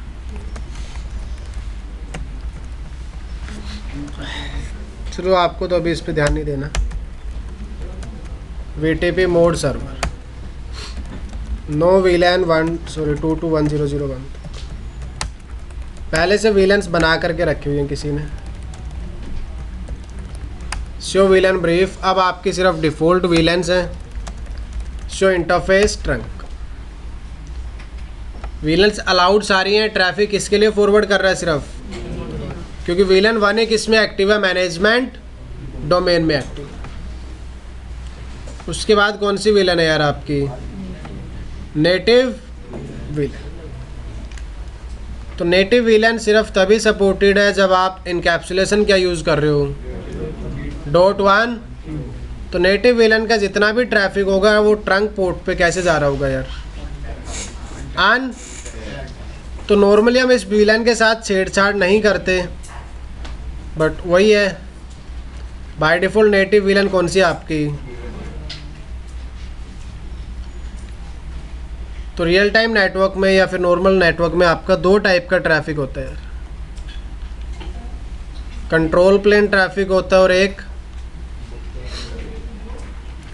चलो आपको तो अभी इस पे ध्यान नहीं देना। VTP mode server, no VLAN 221.0.0.1। पहले से VLANs बना करके रखी हुई हैं किसी ने। शो VLAN ब्रीफ, अब आपकी सिर्फ डिफ़ॉल्ट VLANs हैं। Show interface trunk, VLANs allowed सारी हैं। ट्रैफिक किसके लिए फॉरवर्ड कर रहा है सिर्फ, क्योंकि VLAN 1 एक इसमें एक्टिव है, मैनेजमेंट डोमेन में एक्टिव। उसके बाद कौन सी VLAN है यार आपकी, नेटिव VLAN। तो नेटिव VLAN सिर्फ तभी सपोर्टेड है जब आप इनकैप्सुलेशन क्या यूज़ कर रहे हो, .1। तो नेटिव VLAN का जितना भी ट्रैफिक होगा वो ट्रंक पोर्ट पे कैसे जा रहा होगा यार, ऑन। तो नॉर्मली हम इस VLAN के साथ छेड़छाड़ नहीं करते, बट वही है बाय डिफ़ॉल्ट नेटिव VLAN कौन सी है आपकी। तो रियल टाइम नेटवर्क में या फिर नॉर्मल नेटवर्क में आपका दो टाइप का ट्रैफिक होता है, कंट्रोल प्लेन ट्रैफिक होता है और एक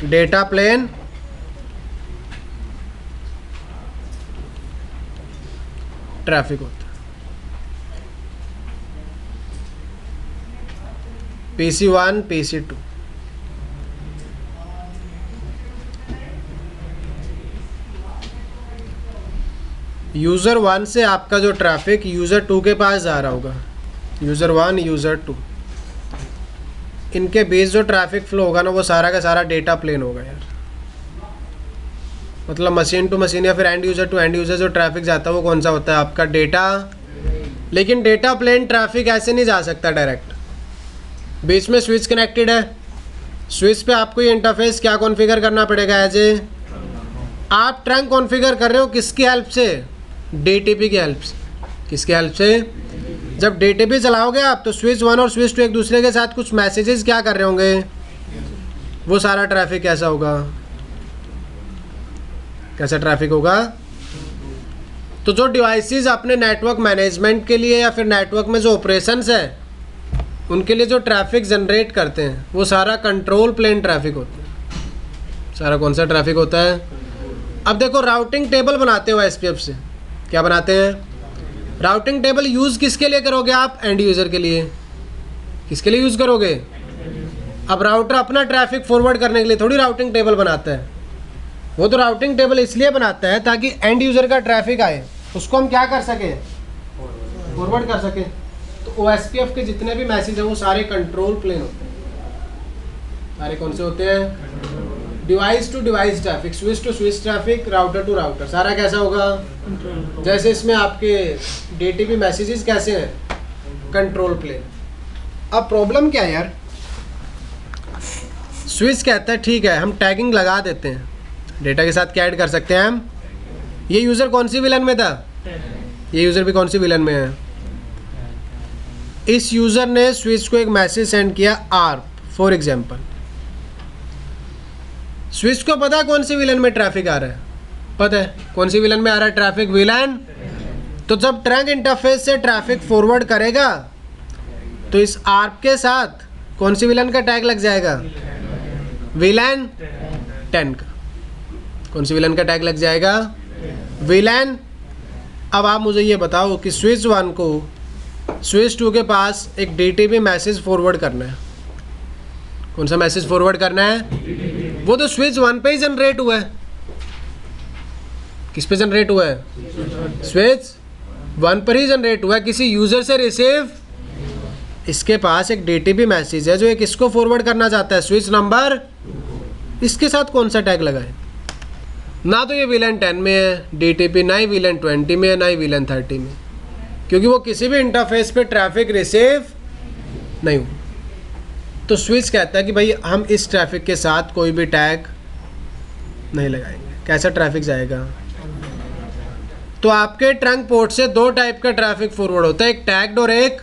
डेटा प्लेन ट्रैफिक होता है। PC1 PC2। यूज़र 1 से आपका जो ट्रैफिक यूज़र 2 के पास जा रहा होगा, यूज़र 1 यूज़र 2, इनके बीच जो ट्रैफिक फ्लो होगा ना वो सारा का सारा डेटा प्लेन होगा यार। मतलब मशीन टू मशीन या फिर end user to end user जो ट्रैफिक जाता है वो कौन सा होता है आपका, डेटा। लेकिन डेटा प्लेन ट्रैफिक ऐसे नहीं जा सकता डायरेक्ट, बीच में स्विच कनेक्टेड है। स्विच पे आपको ये इंटरफेस क्या कॉन्फ़िगर करना पड़ेगा, एज ए आप ट्रंक कॉन्फ़िगर कर रहे हो किसकी हेल्प से, DTP की हेल्प से। किसकी हेल्प से, जब DTP चलाओगे आप तो स्विच 1 और स्विच 2 एक दूसरे के साथ कुछ मैसेजेस क्या कर रहे होंगे, वो सारा ट्रैफिक कैसा होगा, कैसा ट्रैफिक होगा। तो जो डिवाइसेस अपने नेटवर्क मैनेजमेंट के लिए या फिर नेटवर्क में जो ऑपरेशंस है उनके लिए जो ट्रैफिक जनरेट करते हैं वो सारा कंट्रोल प्लेन ट्रैफिक होता है। सारा कौन सा ट्रैफिक होता है। अब देखो राउटिंग टेबल बनाते हो SPF से, क्या बनाते हैं, राउटिंग टेबल यूज़ किसके लिए करोगे आप, एंड यूज़र के लिए। किसके लिए यूज़ करोगे, अब राउटर अपना ट्रैफिक फॉरवर्ड करने के लिए थोड़ी राउटिंग टेबल बनाता है, वो तो राउटिंग टेबल इसलिए बनाता है ताकि एंड यूज़र का ट्रैफिक आए उसको हम क्या कर सकें, फॉरवर्ड कर सकें। तो OSPF के जितने भी मैसेज हैं वो सारे कंट्रोल प्लेन होते हैं। सारे कौन से होते हैं, device to device traffic, switch to switch traffic, router to router, सारा कैसा होगा, जैसे इसमें आपके DTP मैसेजेस कैसे हैं, कंट्रोल प्लेन। अब प्रॉब्लम क्या है यार, स्विच कहता है ठीक है हम टैगिंग लगा देते हैं, डेटा के साथ क्या ऐड कर सकते हैं हम। ये यूज़र कौन सी विलन में था, ये यूज़र भी कौन सी विलन में है। इस यूज़र ने स्विच को एक मैसेज सेंड किया ARP फॉर एग्जाम्पल। स्विच को पता है कौन सी विलन में ट्रैफिक आ रहा है, पता है कौन सी विलन में आ रहा है ट्रैफिक, विलन। तो जब ट्रंक इंटरफेस से ट्रैफिक फॉरवर्ड करेगा तो इस ARP के साथ कौन सी विलन का टैग लग जाएगा, विलन 10 का। कौन सी विलन का टैग लग जाएगा, विलन। अब आप मुझे ये बताओ कि स्विच 1 को स्विच 2 के पास एक DTP मैसेज फॉरवर्ड करना है, कौन सा मैसेज फॉरवर्ड करना है, वो तो स्विच 1 पे ही जनरेट हुआ है। किस पे जनरेट हुआ है, स्विच 1 पर ही जनरेट हुआ है, किसी यूज़र से रिसीव। इसके पास एक DTP मैसेज है जो एक इसको फॉरवर्ड करना चाहता है, स्विच नंबर, इसके साथ कौन सा टैग लगा है, ना तो ये विलन 10 में है DTP, ना ही विलन 20 में है, ना ही विलन 30 में, क्योंकि वो किसी भी इंटरफेस पे ट्रैफिक रिसीव नहीं हो। तो स्विच कहता है कि भाई हम इस ट्रैफिक के साथ कोई भी टैग नहीं लगाएंगे। कैसा ट्रैफिक जाएगा, तो आपके ट्रंक पोर्ट से दो टाइप का ट्रैफिक फॉरवर्ड होता है, एक टैग्ड और एक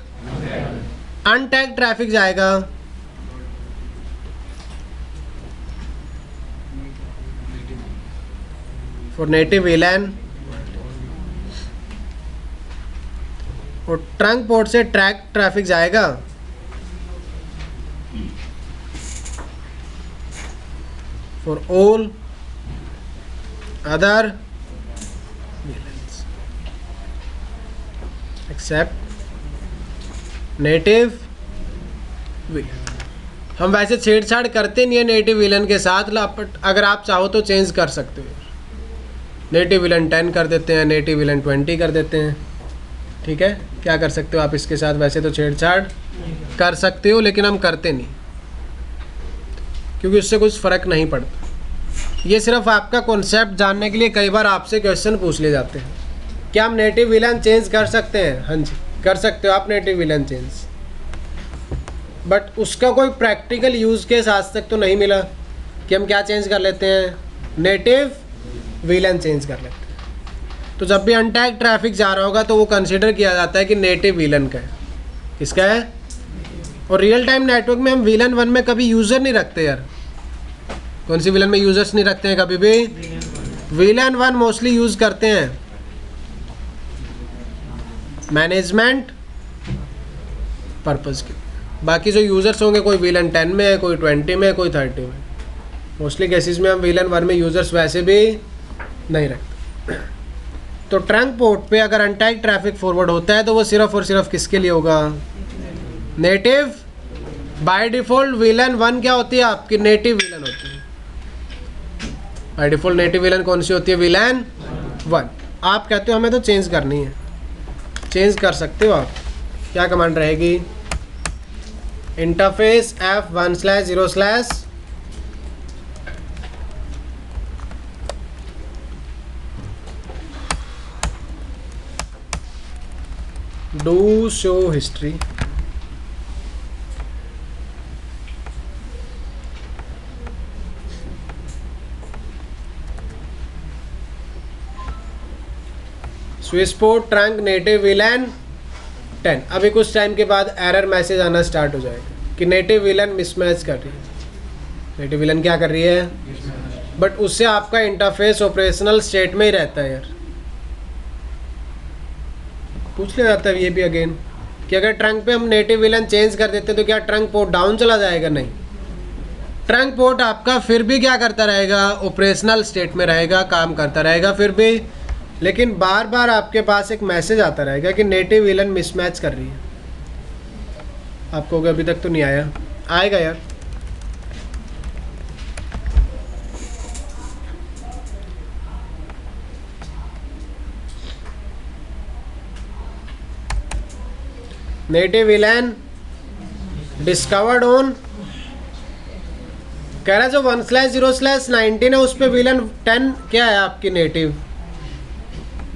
अनटैग ट्रैफिक जाएगा फॉर नेटिव VLAN, और ट्रंक पोर्ट से ट्रैक ट्रैफिक जाएगा for all other except native VLAN। हम वैसे छेड़छाड़ करते नहीं है नेटिव VLAN के साथ, बट अगर आप चाहो तो चेंज कर सकते हो। नेटिव VLAN 10 कर देते हैं, नेटिव VLAN 20 कर देते हैं, ठीक है। क्या कर सकते हो आप इसके साथ, वैसे तो छेड़छाड़ कर सकते हो, लेकिन हम करते नहीं क्योंकि उससे कुछ फ़र्क नहीं पड़ता। ये सिर्फ आपका कॉन्सेप्ट जानने के लिए कई बार आपसे क्वेश्चन पूछ लिए जाते हैं, क्या हम नेटिव VLAN चेंज कर सकते हैं? हाँ जी, कर सकते हो आप नेटिव VLAN चेंज, बट उसका कोई प्रैक्टिकल यूज़ केस आज तक तो नहीं मिला कि हम क्या चेंज कर लेते हैं, नेटिव VLAN चेंज कर लेते हैं। तो जब भी अनटैग ट्रैफिक जा रहा होगा तो वो कंसिडर किया जाता है कि नेटिव VLAN का है। किसका है? और रियल टाइम नेटवर्क में हम VLAN 1 में कभी यूज़र नहीं रखते यार। कौन सी VLAN में यूज़र्स नहीं रखते हैं कभी भी? VLAN 1 मोस्टली यूज़ करते हैं मैनेजमेंट पर्पज़ के। बाकी जो यूज़र्स होंगे कोई VLAN 10 में है, कोई 20 में है, कोई 30 में। मोस्टली केसेस में हम VLAN 1 में यूज़र्स वैसे भी नहीं रखते। तो ट्रंक पोर्ट पे अगर अनटैग ट्रैफिक फॉरवर्ड होता है तो वो सिर्फ और सिर्फ किसके लिए होगा? नेटिव। बाय डिफ़ॉल्ट VLAN 1 क्या होती है आपकी? नेटिव VLAN होती है। बाय डिफ़ॉल्ट नेटिव VLAN कौन सी होती है? VLAN 1। आप कहते हो हमें तो चेंज करनी है, चेंज कर सकते हो आप। क्या कमांड रहेगी? Interface F1/0/ do show history switch port trunk native VLAN 10। अभी कुछ टाइम के बाद एरर मैसेज आना स्टार्ट हो जाएगा कि नेटिव VLAN मिसमैच कर रही है। नेटिव VLAN क्या कर रही है? बट उससे आपका इंटरफेस ऑपरेशनल स्टेट में ही रहता है यार। पूछ लिया जाता है ये भी अगेन कि अगर ट्रंक पे हम नेटिव VLAN चेंज कर देते तो क्या ट्रंक पोर्ट डाउन चला जाएगा? नहीं, ट्रंक पोर्ट आपका फिर भी क्या करता रहेगा? ऑपरेशनल स्टेट में रहेगा, काम करता रहेगा फिर भी, लेकिन बार बार आपके पास एक मैसेज आता रहेगा कि नेटिव VLAN मिसमैच कर रही है। आपको अभी तक तो नहीं आया, आएगा यार। नेटिव VLAN डिस्कवर्ड ऑन, कह रहा जो 1/0/19 है उस पर VLAN 10 क्या है आपकी नेटिव।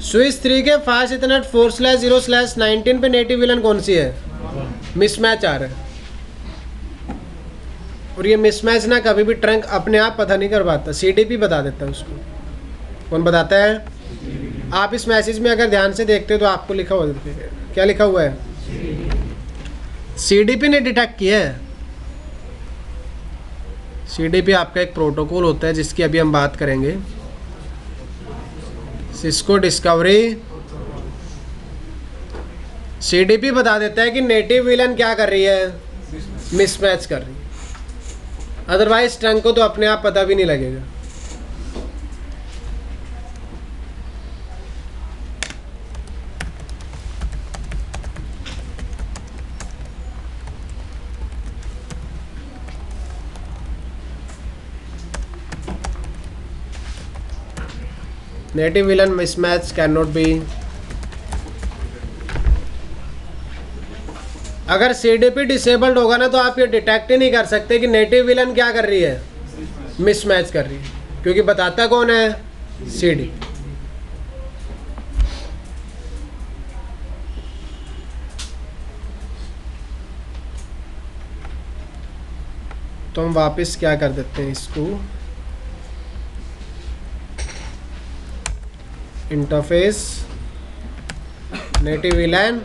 स्विच 3 के फास्ट इथरनेट 4/0/19 पे नेटिव VLAN कौन सी है? मिसमैच आ रहा है। और ये मिसमैच ना कभी भी ट्रंक अपने आप पता नहीं कर पाता, CDP बता देता है उसको। कौन बताता है? आप इस मैसेज में अगर ध्यान से देखते हो तो आपको लिखा हुआ है, क्या लिखा हुआ है? CDP ने डिटेक्ट किया है। CDP आपका एक प्रोटोकॉल होता है जिसकी अभी हम बात करेंगे। सिस्को डिस्कवरी CDP बता देता है कि नेटिव VLAN क्या कर रही है? मिसमैच कर रही है। अदरवाइज ट्रंक को तो अपने आप पता भी नहीं लगेगा। Native VLAN mismatch cannot be। अगर CDP डिसेबल्ड होगा ना तो आप ये डिटेक्ट ही नहीं कर सकते कि नेटिव VLAN क्या कर रही है? मिसमैच कर रही है, क्योंकि बताता कौन है? CDP। तो हम वापस क्या कर देते हैं इसको, इंटरफेस नेटिव VLAN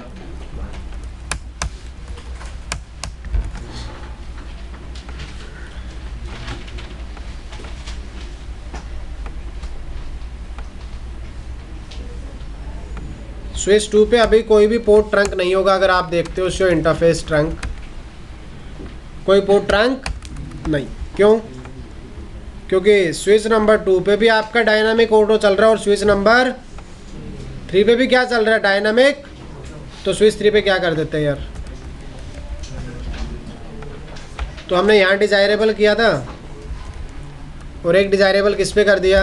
स्विच 2 पे अभी कोई भी पोर्ट ट्रंक नहीं होगा। अगर आप देखते हो शो इंटरफेस ट्रंक, कोई पोर्ट ट्रंक नहीं। क्यों? क्योंकि स्विच नंबर 2 पे भी आपका डायनामिक ऑटो चल रहा है और स्विच नंबर 3 पे भी क्या चल रहा है, डायनामिक। तो स्विच 3 पे क्या कर देते हैं यार, तो हमने यहाँ डिजायरेबल किया था और एक डिजायरेबल किस पे कर दिया,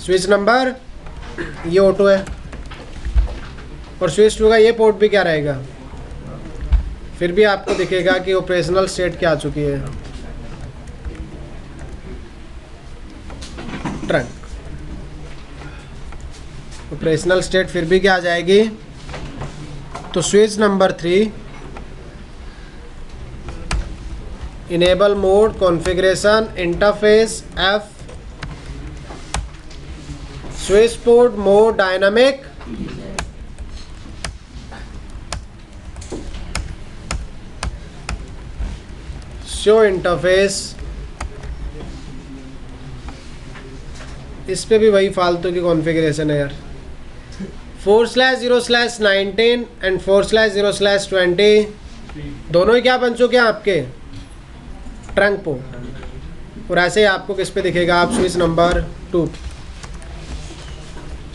स्विच नंबर, ये ऑटो है, और स्विच 2 का ये पोर्ट भी क्या रहेगा, फिर भी आपको दिखेगा कि ऑपरेशनल स्टेट क्या आ चुकी है, ट्रंक। ऑपरेशनल स्टेट फिर भी क्या आ जाएगी, तो switch number 3 enable mode configuration interface F switch port mode dynamic show interface. इस पे भी वही फालतू की कॉन्फ़िगरेशन है यार, /0/19 एंड /0/20 दोनों ही क्या बन चुके हैं आपके, ट्रंक पोर्ट। और ऐसे ही आपको किस पे दिखेगा, आप switch number 2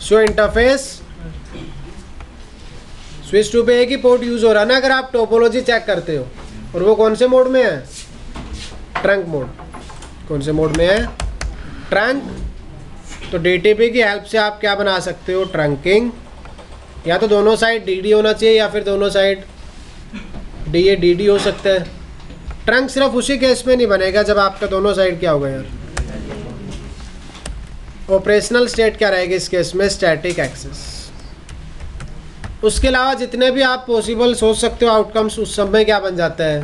show interface. Switch 2 पे एक ही पोर्ट यूज हो रहा है ना, अगर आप टोपोलॉजी चेक करते हो, और वो कौन से मोड में है, ट्रंक मोड। कौन से मोड में है, ट्रंक। तो DTP की हेल्प से आप क्या बना सकते हो, ट्रंकिंग। या तो दोनों साइड DD होना चाहिए या फिर दोनों साइड DA DD हो सकता है। ट्रंक सिर्फ उसी केस में नहीं बनेगा जब आपका दोनों साइड क्या होगा यार, ऑपरेशनल स्टेट क्या रहेगी इस केस में, स्टैटिक एक्सेस। उसके अलावा जितने भी आप पॉसिबल सोच सकते हो आउटकम्स, उस सब में क्या बन जाता है,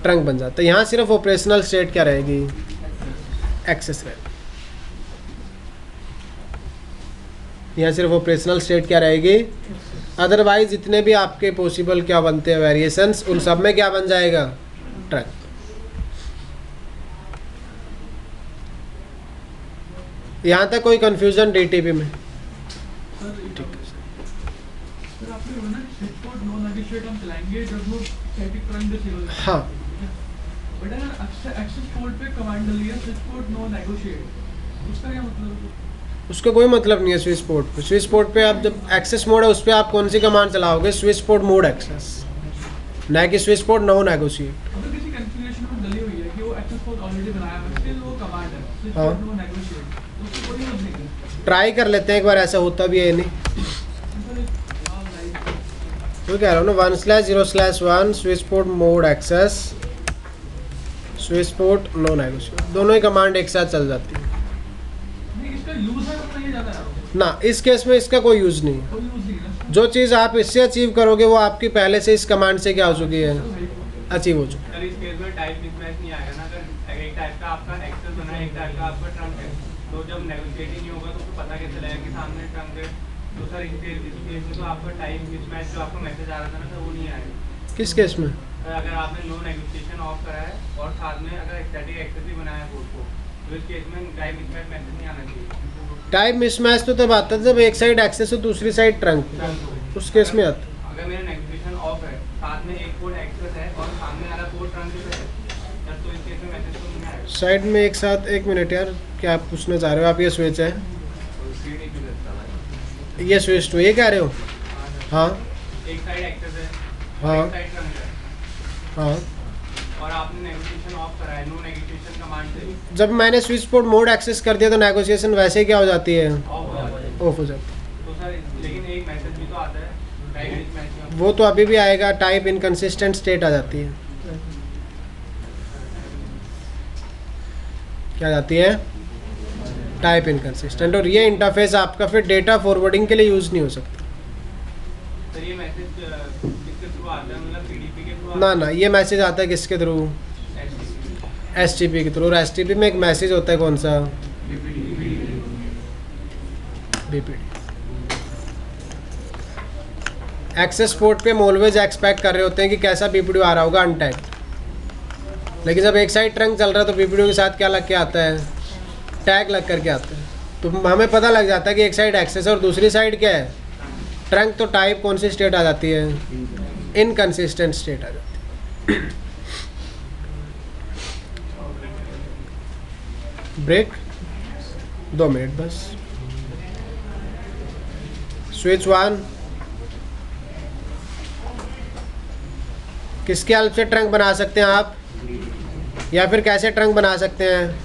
ट्रंक बन जाता है। यहाँ सिर्फ ऑपरेशनल स्टेट क्या रहेगी, एक्सेस रहेगी। यहाँ सिर्फ ऑपरेशनल स्टेट क्या रहेगी, अदरवाइज जितने भी आपके पॉसिबल क्या बनते हैं वेरिएशंस, उन सब में क्या बन जाएगा, ट्रंक। यहाँ तक कोई कंफ्यूजन DTP में? सर आपने बोला ना स्विच पोर्ट नो नेगोशिएट हम चलाएंगे जब वो स्टैटिक ट्रंक से चलो। हाँ, बट अगर एक्सेस पोर्ट पे कमांड डाली है स्विच पोर्ट नो नेगोशिएट, उसका क्या मतलब है? उसका कोई मतलब नहीं है स्विच पोर्ट पे। स्विच पोर्ट पे आप जब एक्सेस मोड है उस पर आप कौन सी कमांड चलाओगे, स्विच पोर्ट मोड एक्सेस, ना कि स्विच पोर्ट नो नेगोशिएट। अगर किसी कॉन्फ़िगरेशन में डली हुई है कि वो एक्सेस पोर्ट ऑलरेडी बनाया है, स्टिल वो कमांड है स्विच हाँ। पोर्ट नो नेगोशिएट, उसको कोई मतलब नहीं है। ट्राई कर लेते हैं एक बार, ऐसा होता भी है नहीं। तो कह रहा हूँ ना, 1/0/1 switch port mode access, switch port no negotiate, दोनों ही कमांड एक साथ चल जाती है नहीं, इसका यूज है मतलब ये ज़्यादा है ना। इस केस में इसका कोई यूज़ नहीं है। कोई यूज नहीं है। जो चीज़ आप इससे अचीव करोगे वो आपकी पहले से इस कमांड से क्या हो चुकी है, अचीव हो चुकी सर इस केस में टाइप मिसमैच नहीं आएगा ना, अगर एक टाइप का आपका एक्सेस बना है, एक टाइप का आपका ट्रंक है, तो जब नेगोशिएट ही नहीं होगा तो उसको पता कैसे चलेगा कि सामने ट्रंक है। तो सर इस केस में तो आपका टाइम मिसमैच जो आपका मैसेज आ रहा था ना सर, वो नहीं आएगा। है। किस केस में? अगर आपने नो नेगोशिएशन ऑफ करा है और साथ में अगर स्टैटिक एक्सेस भी बनाया है बोर्ड को, तो इस केस में टाइम मिसमैच मैसेज नहीं आना चाहिए। टाइप मिसमैच तो तब आता है जब एक साइड एक्सेस हो दूसरी साइड ट्रंक, उस केस में आता है। अगर मेरा नेगोशिएशन ऑफ है, साथ में एक कोड एक्सेस है और सामने वाला कोड ट्रंक पे है, सर तो इस केस में मैसेज तो नहीं आएगा। साइड में एक साथ, एक मिनट यार, क्या आप पूछना चाह रहे हो आप? ये स्विच है, ये स्विच तो ये कह रहे हो? हाँ एक साइड एक्सेस है हाँ एक साइड ट्रंक है, हाँ। और आपने नेगोशिएशन ऑफ करा है नो नेगोशिएशन कमांड से, जब मैंने स्विच पोर्ट मोड एक्सेस कर दिया तो नेगोशिएशन वैसे ही क्या हो जाती है, ऑफ हो जाता है। ऑफ हो जाती है। तो सर लेकिन एक मैसेज भी तो आता है टाइप मिसमैच में। वो तो अभी भी आएगा, टाइप इनकंसिस्टेंट स्टेट आ जाती है। क्या जाती है, टाइप इनकंसिस्टेंट। और ये इंटरफेस आपका फिर डेटा फॉरवर्डिंग के लिए यूज़ नहीं हो सकता। सर ये मैसेज किसके थ्रू आता है, मतलब PDP के थ्रू ना ना, ये मैसेज आता है किसके थ्रू, STP के थ्रू। और STP में एक मैसेज होता है कौन सा, BPD। एक्सेस पोर्ट पे हम ऑलवेज एक्सपेक्ट कर रहे होते हैं कि कैसा BPD आ रहा होगा, अनटैग्ड। लेकिन जब एक साइड ट्रंक चल रहा है तो BPD के साथ क्या लग के आता है, टैग लग करके आता है। तो हमें पता लग जाता है कि एक साइड एक्सेस है और दूसरी साइड क्या है, ट्रंक तो टाइप कौन सी स्टेट आ जाती है? इनकंसिस्टेंट स्टेट आ जाती है। ब्रेक 2 मिनट बस। स्विच 1 किसके हेल्प से ट्रंक बना सकते हैं आप, या फिर कैसे ट्रंक बना सकते हैं?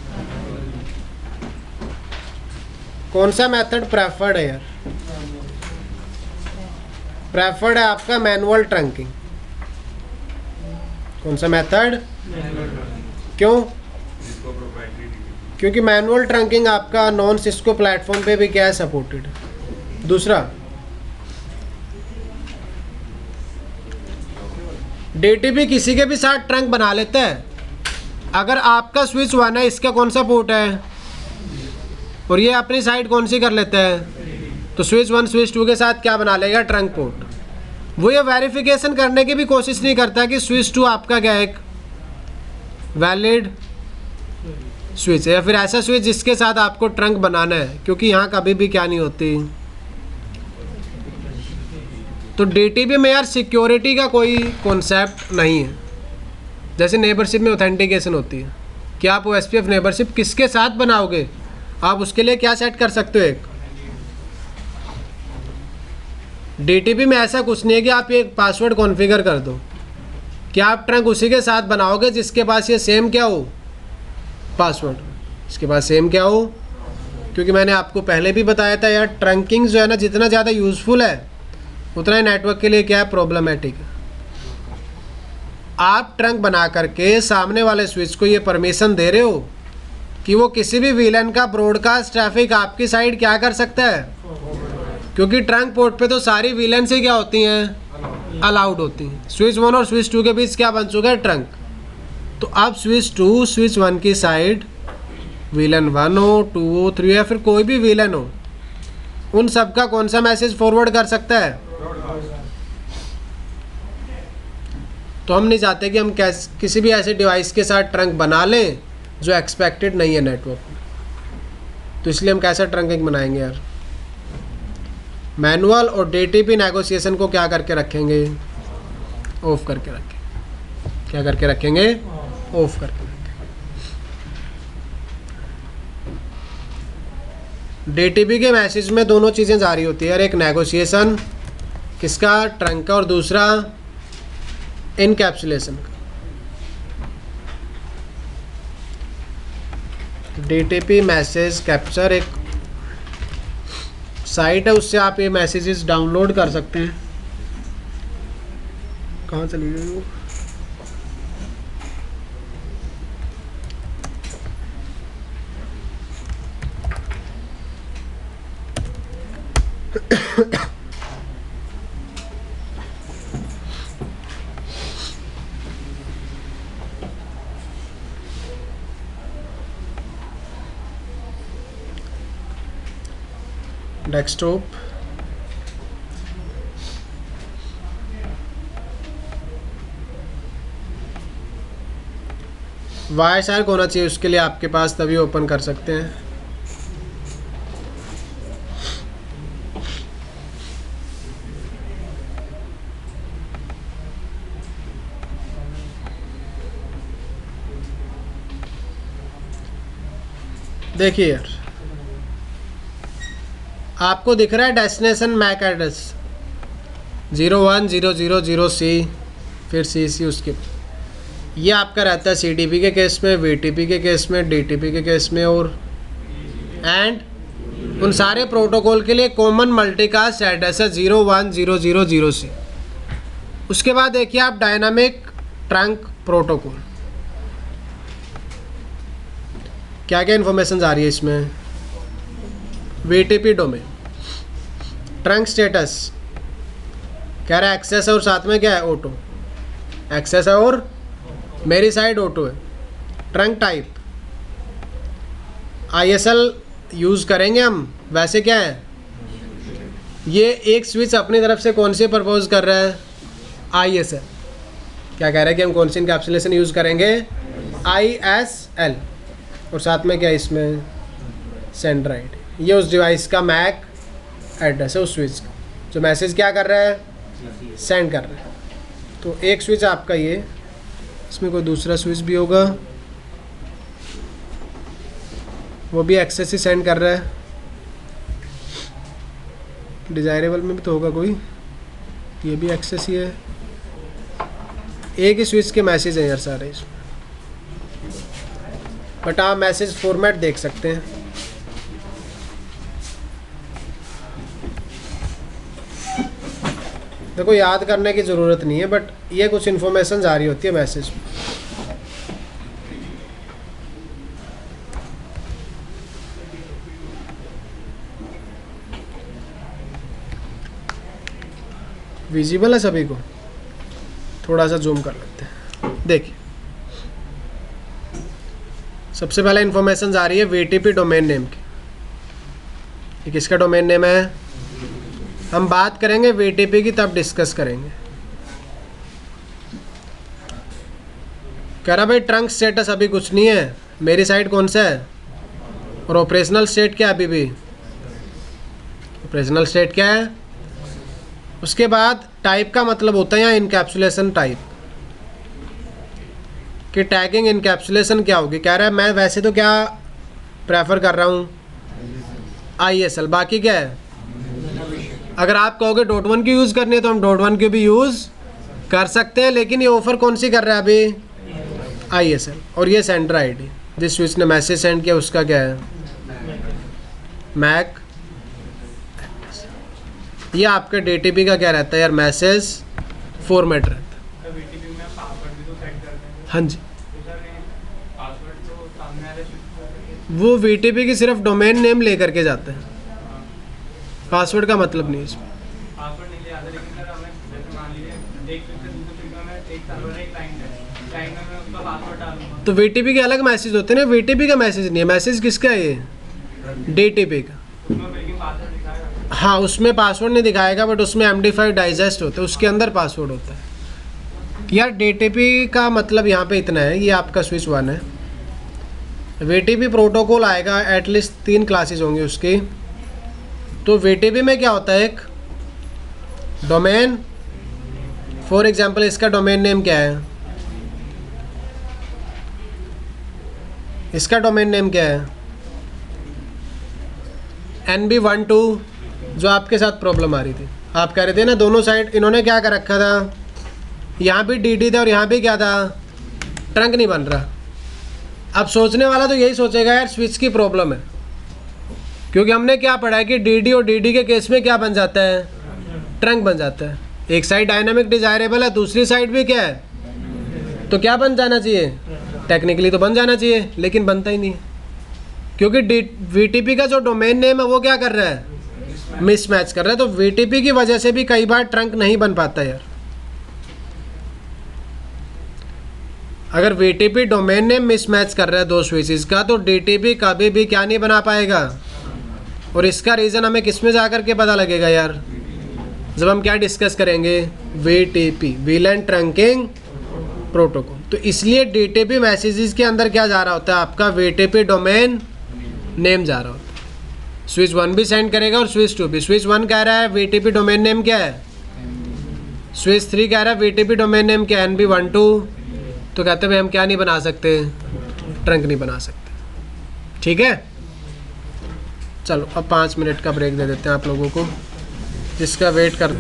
कौन सा मेथड प्रेफर्ड है यार? प्रेफर्ड है आपका मैनुअल ट्रंकिंग। कौन सा मेथड? क्यों? क्योंकि मैनुअल ट्रंकिंग आपका नॉन सिस्को प्लेटफॉर्म पे भी क्या है, सपोर्टेड। दूसरा, DTP किसी के भी साथ ट्रंक बना लेता है। अगर आपका स्विच 1 है, इसका कौन सा पोर्ट है, और ये अपनी साइड कौन सी कर लेता है, तो स्विच 1 स्विच 2 के साथ क्या बना लेगा, ट्रंक पोर्ट। वो ये वेरिफिकेशन करने की भी कोशिश नहीं करता कि स्विच 2 आपका क्या है, एक वैलिड स्विच है, या फिर ऐसा स्विच जिसके साथ आपको ट्रंक बनाना है, क्योंकि यहाँ कभी भी क्या नहीं होती। तो DTP में यार सिक्योरिटी का कोई कॉन्सेप्ट नहीं है। जैसे नेबरशिप में ऑथेंटिकेशन होती है कि आप OSPF नेबरशिप किसके साथ बनाओगे, आप उसके लिए क्या सेट कर सकते हो। एक DTP में ऐसा कुछ नहीं है कि आप एक पासवर्ड कॉन्फ़िगर कर दो कि आप ट्रंक उसी के साथ बनाओगे जिसके पास ये सेम क्या हो, पासवर्ड इसके पास सेम क्या हो। क्योंकि मैंने आपको पहले भी बताया था यार, ट्रंकिंग जो है ना, जितना ज़्यादा यूज़फुल है उतना ही नेटवर्क के लिए क्या है, प्रॉब्लमेटिक है। आप ट्रंक बना करके सामने वाले स्विच को ये परमिशन दे रहे हो कि वो किसी भी VLAN का ब्रॉडकास्ट ट्रैफिक आपकी साइड क्या कर सकता है, क्योंकि ट्रंक पोर्ट पे तो सारी VLAN से क्या होती हैं, अलाउड होती हैं। स्विच 1 और स्विच 2 के बीच क्या बन चुका है, ट्रंक। तो अब स्विच 2 स्विच 1 की साइड VLAN 1 हो, 2 हो, 3 हो, या फिर कोई भी VLAN हो, उन सब का कौन सा मैसेज फॉरवर्ड कर सकता है। तो हम नहीं चाहते कि हम किसी भी ऐसे डिवाइस के साथ ट्रंक बना लें जो एक्सपेक्टेड नहीं है नेटवर्क में। तो इसलिए हम कैसा ट्रंकिंग बनाएंगे यार, मैनुअल और DTP नेगोशिएशन को क्या करके रखेंगे, ऑफ करके रखेंगे। क्या करके रखेंगे, ऑफ करके रखेंगे। DTP के मैसेज में दोनों चीज़ें जारी होती है यार, एक नेगोशिएशन किसका, ट्रंक का, और दूसरा इनकैप्सुलेशन का। DTP मैसेज कैप्चर एक साइट है, उससे आप ये मैसेजेस डाउनलोड कर सकते हैं। कहाँ चली गई वो, डेस्कटॉप। वायर शार्क होना चाहिए उसके लिए आपके पास, तभी ओपन कर सकते हैं। देखिए यार, आपको दिख रहा है डेस्टिनेशन मैक एड्रेस 01000C, फिर CC, उसके ये आपका रहता है CTP के केस में, VTP के केस में, DTP के केस में, और एंड उन सारे प्रोटोकॉल के लिए कॉमन मल्टीकास्ट एड्रेस है 01000C। उसके बाद देखिए आप डायनामिक ट्रंक प्रोटोकॉल, क्या क्या इन्फॉर्मेशन आ रही है इसमें। VTP डोमेन, ट्रंक स्टेटस कह रहा है एक्सेस है, और साथ में क्या है, ऑटो। एक्सेस है और मेरी साइड ऑटो है। ट्रंक टाइप ISL यूज़ करेंगे हम, वैसे क्या है, ये एक स्विच अपनी तरफ से कौन सी प्रपोज कर रहा है, ISL। क्या कह रहा है कि हम कौन सी इनकैप्सुलेशन यूज़ करेंगे, ISL, और साथ में क्या इसमें, सेंडर आईडी। ये उस डिवाइस का मैक एड्रेस है, उस स्विच का। जो मैसेज क्या कर रहा है, सेंड कर रहा है। तो एक स्विच आपका ये, इसमें कोई दूसरा स्विच भी होगा, वो भी एक्सेस ही सेंड कर रहा है। डिजायरेबल में भी तो होगा कोई, ये भी एक्सेस ही है। एक ही स्विच के मैसेज हैं यार सारे इसमें, बट आप मैसेज फॉर्मेट देख सकते हैं। देखो याद करने की ज़रूरत नहीं है, बट ये कुछ इन्फॉर्मेशन जारी होती है मैसेज में। विजिबल है सभी को? थोड़ा सा जूम कर लेते हैं। देखिए सबसे पहले इन्फॉर्मेशन आ रही है वीटीपी डोमेन नेम की। ये किसका डोमेन नेम है? हम बात करेंगे वीटीपी की तब डिस्कस करेंगे। कह रहा भाई ट्रंक स्टेटस अभी कुछ नहीं है, मेरी साइड कौन सा है, और ऑपरेशनल स्टेट क्या है? अभी भी ऑपरेशनल स्टेट क्या है? उसके बाद टाइप का मतलब होता है यहाँ इनकैप्सुलेशन टाइप, कि टैगिंग इनकैप्सुलेशन क्या होगी। कह रहा है मैं वैसे तो क्या प्रेफर कर रहा हूँ, ISL। बाकी क्या है? अगर आप कहोगे .1 की यूज़ करनी है तो हम .1 की भी यूज़ कर सकते हैं, लेकिन ये ऑफ़र कौन सी कर रहा है अभी? ISL। और ये सेंडर ID जिस स्विच ने मैसेज सेंड किया उसका क्या है? मैक। ये आपके DTP का क्या रहता है यार? मैसेज फॉर्मेट रहता है। VTP में पासवर्ड भी तो सेट करते हैं। हाँ जी, तो सर पासवर्ड तो सामने वाले स्विच वो VTP की सिर्फ डोमेन नेम लेकर के जाते हैं, पासवर्ड का मतलब नहीं इसमें। पासवर्ड नहीं ले आता, लेकिन सर हमें जैसे मान लीजिए एक स्विच से दूसरे स्विच में एक सर्वर है, एक क्लाइंट है, क्लाइंट में मैं उसका पासवर्ड डालूंगा तो VTP के अलग मैसेज होते हैं ना, VTP का मैसेज नहीं है। मैसेज किसका है ये? DTP का। उसमें, लेकिन पासवर्ड दिखाएगा। हाँ उसमें पासवर्ड नहीं दिखाएगा, बट उसमें MD5 डाइजेस्ट होता है, उसके अंदर पासवर्ड होता है। यार DTP का मतलब यहाँ पे इतना है, ये आपका स्विच 1 है। VTP प्रोटोकॉल आएगा, एटलीस्ट 3 क्लासेस होंगी उसकी। तो VTP में क्या होता है? एक डोमेन, फॉर एग्जांपल इसका डोमेन नेम क्या है? इसका डोमेन नेम क्या है? NB12। जो आपके साथ प्रॉब्लम आ रही थी, आप कह रहे थे ना दोनों साइड इन्होंने क्या कर रखा था, यहाँ भी DD था और यहाँ भी क्या था, ट्रंक नहीं बन रहा। अब सोचने वाला तो यही सोचेगा यार स्विच की प्रॉब्लम है, क्योंकि हमने क्या पढ़ा है कि DD और DD के केस में क्या बन जाता है, ट्रंक बन जाता है। एक साइड डायनामिक डिजायरेबल है, दूसरी साइड भी क्या है, तो क्या बन जाना चाहिए, टेक्निकली तो बन जाना चाहिए, लेकिन बनता ही नहीं है, क्योंकि VTP का जो डोमेन नेम है वो क्या कर रहा है, मिसमैच कर रहा है। तो VTP की वजह से भी कई बार ट्रंक नहीं बन पाता यार। अगर VTP डोमेन नेम मिसमैच कर रहा है 2 स्विचेस का, तो DTP कभी भी क्या नहीं बना पाएगा। और इसका रीज़न हमें किस में जा कर के पता लगेगा यार, जब हम क्या डिस्कस करेंगे, VTP, VLAN ट्रंकिंग प्रोटोकॉल। तो इसलिए DTP मैसेजेस के अंदर क्या जा रहा होता है, आपका VTP डोमेन नेम जा रहा होता है। स्विच 1 भी सेंड करेगा और स्विच 2 भी। स्विच 1 कह रहा है VTP डोमेन नेम क्या है, स्विच 3 कह रहा है VTP डोमेन नेम क्या है, NB12। तो कहते हैं भाई हम क्या नहीं बना सकते, ट्रंक नहीं बना सकते। ठीक है, चलो अब 5 मिनट का ब्रेक दे देते हैं आप लोगों को, जिसका वेट कर।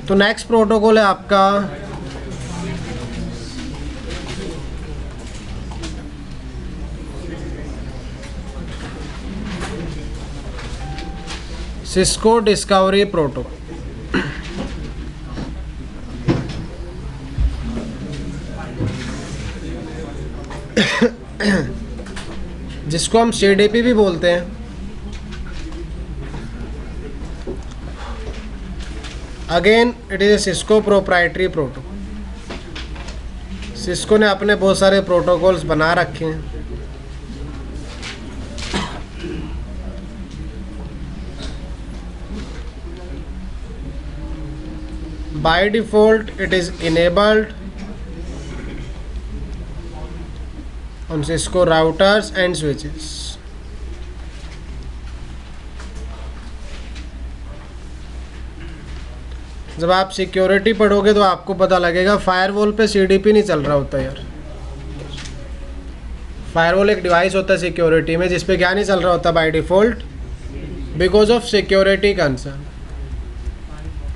तो नेक्स्ट प्रोटोकॉल है आपका सिस्को डिस्कवरी प्रोटोकॉल। जिसको हम CDP भी बोलते हैं। Again it is a Cisco proprietary protocol. Cisco ने अपने बहुत सारे प्रोटोकॉल्स बना रखे हैं। By default it is enabled on Cisco routers and switches. जब आप सिक्योरिटी पढ़ोगे तो आपको पता लगेगा फायरवॉल पे सीडीपी नहीं चल रहा होता यार। फायरवॉल एक डिवाइस होता है सिक्योरिटी में जिस पे क्या नहीं चल रहा होता by default, because of security concern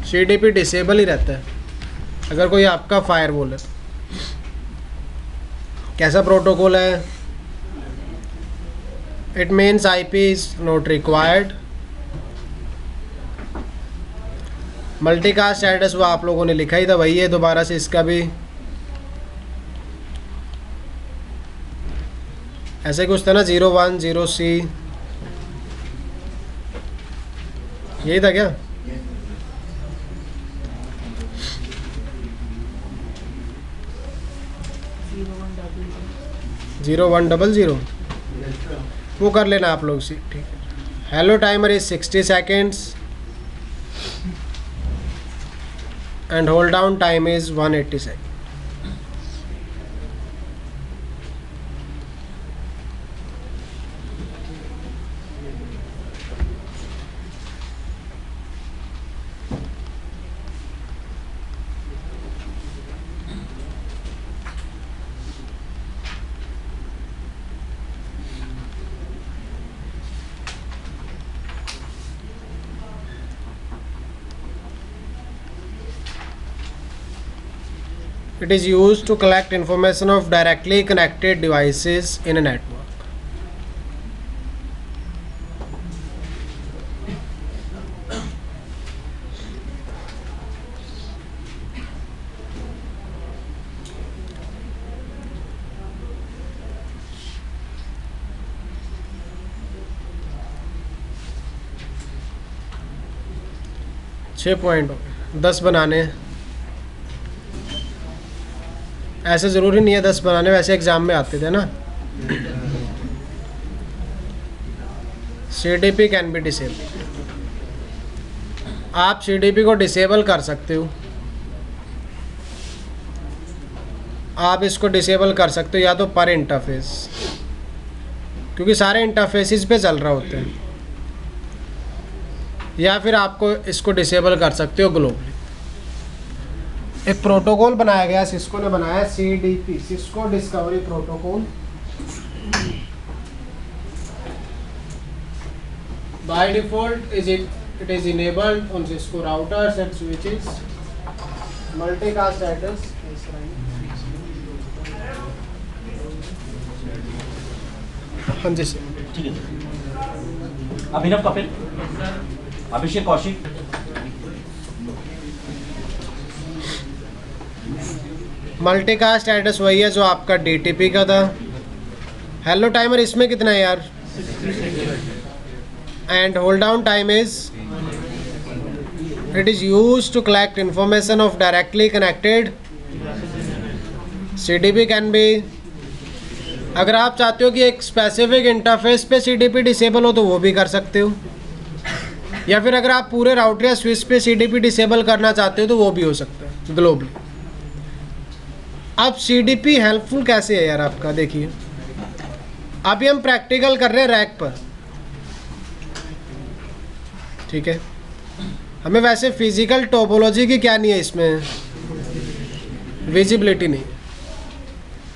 CDP disable ही रहता है अगर कोई आपका फायरवॉल है। कैसा प्रोटोकॉल है? It means IP is not required. Multicast address वो आप लोगों ने लिखा ही था, वही है, दोबारा से इसका भी ऐसे कुछ था ना, 010C यही था क्या? जीरो 100 वो कर लेना आप लोग। ठीक है। Hello timer is 60 seconds and hold down time is 180 seconds. It is used to collect information of directly connected devices in a network. छः पॉइंट 10 बनाने हैं। ऐसे ज़रूरी नहीं है 10 बनाने, वैसे एग्ज़ाम में आते थे ना। CDP can B disable. आप CDP को डिसेबल कर सकते हो। आप इसको डिसेबल कर सकते हो या तो पर इंटरफेस, क्योंकि सारे इंटरफेसिस पे चल रहा होते हैं, या फिर आपको इसको डिसेबल कर सकते हो ग्लोबली। एक प्रोटोकॉल बनाया गया, सिस्को ने बनाया, CDP, Cisco discovery protocol. By default it is enabled on Cisco routers and switches. Multicast address. हाँ जी सर। ठीक है। अभिनव कपिल, अभिषेक कौशिक, मल्टीकास्ट एड्रेस वही है जो आपका DTP का था। हेलो टाइमर इसमें कितना है यार? And hold down time is, it is used to collect information of directly connected. CDP can be, अगर आप चाहते हो कि एक स्पेसिफिक इंटरफेस पे CDP डिसेबल हो तो वो भी कर सकते हो, या फिर अगर आप पूरे राउटर या स्विच पे CDP डिसेबल करना चाहते हो तो वो भी हो सकता है ग्लोबली। अब CDP हेल्पफुल कैसे है यार आपका? देखिए अभी हम प्रैक्टिकल कर रहे हैं रैक पर, ठीक है। हमें वैसे फिजिकल टोपोलॉजी की क्या नहीं है, इसमें विजिबिलिटी नहीं।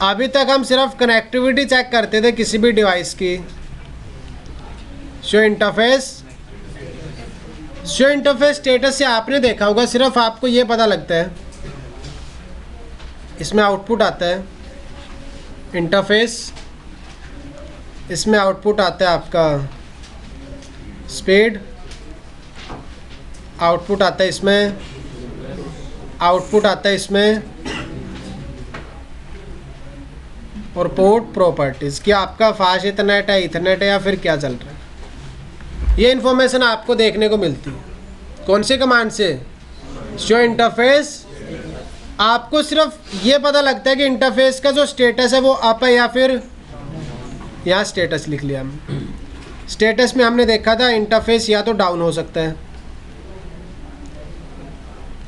अभी तक हम सिर्फ कनेक्टिविटी चेक करते थे किसी भी डिवाइस की। शो इंटरफेस स्टेटस से आपने देखा होगा, सिर्फ आपको ये पता लगता है, इसमें आउटपुट आता है इंटरफेस, इसमें आउटपुट आता है आपका स्पीड, आउटपुट आता है इसमें, आउटपुट आता है इसमें, और पोर्ट प्रॉपर्टीज़ कि आपका फास्ट इथरनेट है, इथरनेट है, या फिर क्या चल रहा है। ये इन्फॉर्मेशन आपको देखने को मिलती है कौन से कमांड से? Show interface. आपको सिर्फ ये पता लगता है कि इंटरफेस का जो स्टेटस है वो अप है या फिर, यहाँ स्टेटस लिख लिया हमने। स्टेटस में हमने देखा था इंटरफेस या तो डाउन हो सकता है,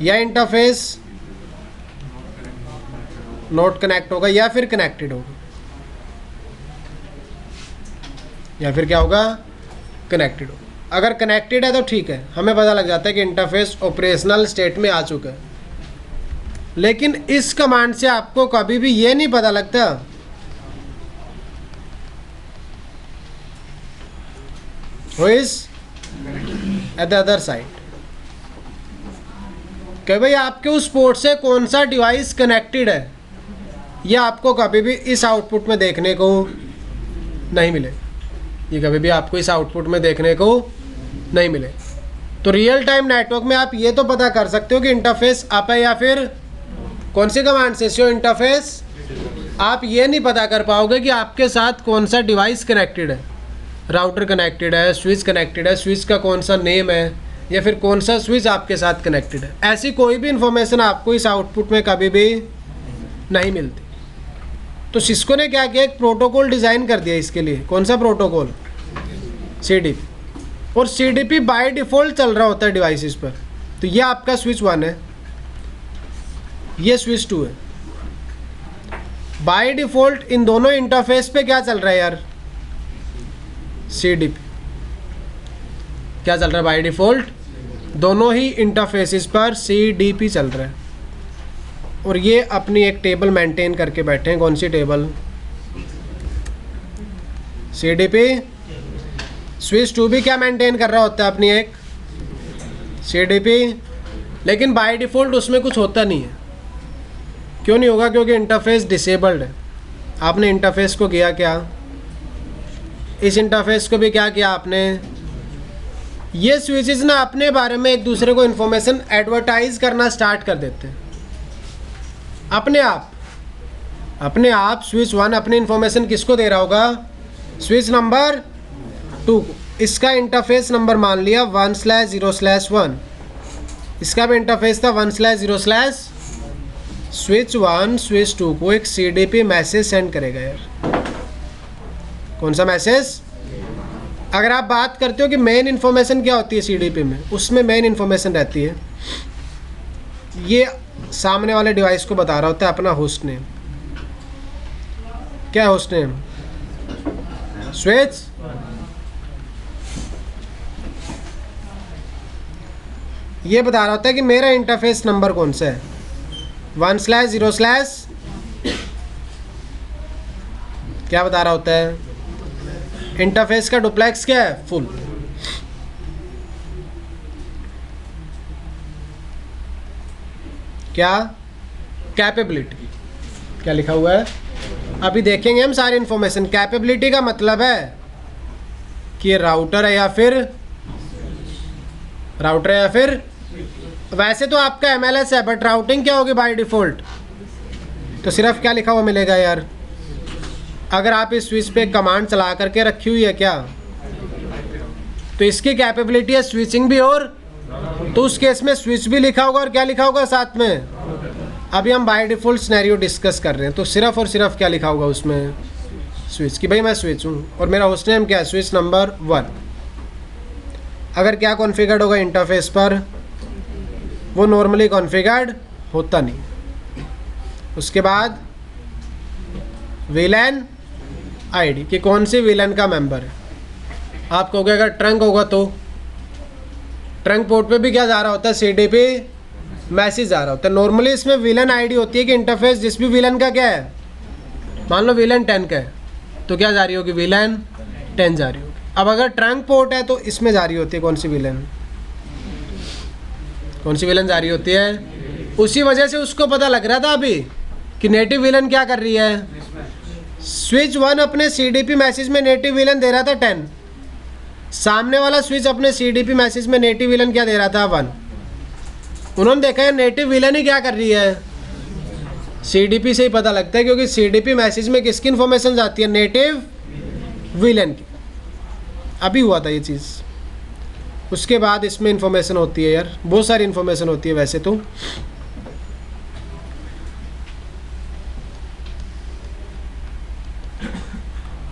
या इंटरफेस नॉट कनेक्ट होगा, या फिर कनेक्टेड होगा, या फिर क्या होगा? कनेक्टेड होगा। अगर कनेक्टेड है तो ठीक है, हमें पता लग जाता है कि इंटरफेस ऑपरेशनल स्टेट में आ चुका है। लेकिन इस कमांड से आपको कभी भी ये नहीं पता लगता who is at the other side, कि भाई आपके उस पोर्ट से कौन सा डिवाइस कनेक्टेड है, ये आपको कभी भी इस आउटपुट में देखने को नहीं मिले, ये कभी भी आपको इस आउटपुट में देखने को नहीं मिले। तो रियल टाइम नेटवर्क में आप ये तो पता कर सकते हो कि इंटरफेस अप है या फिर कौन सी कमांड से शो इंटरफेस। आप ये नहीं पता कर पाओगे कि आपके साथ कौन सा डिवाइस कनेक्टेड है, राउटर कनेक्टेड है, स्विच कनेक्टेड है, स्विच का कौन सा नेम है, या फिर कौन सा स्विच आपके साथ कनेक्टेड है। ऐसी कोई भी इंफॉर्मेशन आपको इस आउटपुट में कभी भी नहीं मिलती। तो सिस्को ने क्या किया, एक प्रोटोकॉल डिज़ाइन कर दिया इसके लिए। कौन सा प्रोटोकॉल? CDP। और CDP बाय डिफ़ॉल्ट चल रहा होता है डिवाइसेस पर। तो ये आपका स्विच 1 है, ये स्विच 2 है। बाय डिफ़ॉल्ट इन दोनों इंटरफेस पे क्या चल रहा है यार? CDP। क्या चल रहा है बाय डिफ़ॉल्ट? दोनों ही इंटरफेसेस पर CDP चल रहा है। और ये अपनी एक टेबल मेंटेन करके बैठे हैं। कौन सी टेबल? CDP। स्विच 2 भी क्या मेंटेन कर रहा होता है? अपनी एक CDP। लेकिन बाय डिफ़ॉल्ट उसमें कुछ होता नहीं है। क्यों नहीं होगा? क्योंकि इंटरफेस डिसेबल्ड है। आपने इंटरफेस को किया क्या? इस इंटरफेस को भी क्या किया आपने? ये स्विचेस ना अपने बारे में एक दूसरे को इन्फॉर्मेशन एडवर्टाइज करना स्टार्ट कर देते हैं अपने आप। स्विच 1 अपनी इन्फॉर्मेशन किसको दे रहा होगा? स्विच नंबर 2 को। इसका इंटरफेस नंबर मान लिया 1/0/1। इसका भी इंटरफेस था 1/0/। स्विच 1 स्विच 2 को एक CDP मैसेज सेंड करेगा यार। कौन सा मैसेज? अगर आप बात करते हो कि मेन इन्फॉर्मेशन क्या होती है CDP में, उसमें मेन इन्फॉर्मेशन रहती है, ये सामने वाले डिवाइस को बता रहा होता है अपना होस्ट नेम। क्या है होस्ट नेम? स्विच। ये बता रहा होता है कि मेरा इंटरफेस नंबर कौन सा है, 1/0/। क्या बता रहा होता है? इंटरफेस का डुप्लेक्स क्या है? फुल। क्या? कैपेबिलिटी। क्या लिखा हुआ है? अभी देखेंगे हम सारी इंफॉर्मेशन। कैपेबिलिटी का मतलब है कि ये राउटर है या फिर वैसे तो आपका MLS है, बट राउटिंग क्या होगी बाय डिफ़ॉल्ट? तो सिर्फ क्या लिखा हुआ मिलेगा यार? अगर आप इस स्विच पे कमांड चला करके रखी हुई है क्या, तो इसकी कैपेबिलिटी है स्विचिंग भी, और तो उस केस में स्विच भी लिखा होगा और क्या लिखा होगा साथ में? अभी हम बाय डिफ़ॉल्ट सिनेरियो डिस्कस कर रहे हैं, तो सिर्फ और सिर्फ क्या लिखा होगा उसमें? स्विच। कि भाई मैं स्विच हूँ और मेरा होस्ट नेम क्या है? Switch number 1। अगर क्या कॉन्फ़िगर्ड होगा इंटरफेस पर? वो नॉर्मली कॉन्फ़िगर्ड होता नहीं। उसके बाद VLAN ID कि कौन सी VLAN का मेंबर है। आप कहोगे अगर ट्रंक होगा तो ट्रंक पोर्ट पे भी क्या जा रहा होता है? CDP मैसेज जा रहा होता है। नॉर्मली इसमें VLAN ID होती है कि इंटरफेस जिस भी VLAN का क्या है, मान लो VLAN 10 का है, तो क्या जा रही होगी? VLAN 10 जा रही होगी। अब अगर ट्रंक पोर्ट है तो इसमें जा रही होती है कौन सी VLAN? कौन सी VLAN जा रही होती है? उसी वजह से उसको पता लग रहा था अभी कि नेटिव VLAN क्या कर रही है। स्विच 1 अपने CDP मैसेज में नेटिव VLAN दे रहा था 10। सामने वाला स्विच अपने CDP मैसेज में नेटिव VLAN क्या दे रहा था? 1। उन्होंने देखा है नेटिव VLAN ही क्या कर रही है, CDP से ही पता लगता है, क्योंकि CDP मैसेज में किसकी इन्फॉर्मेशन जाती है? नेटिव VLAN की। अभी हुआ था ये चीज़। उसके बाद इसमें इन्फॉर्मेशन होती है यार, बहुत सारी इन्फॉर्मेशन होती है वैसे तो।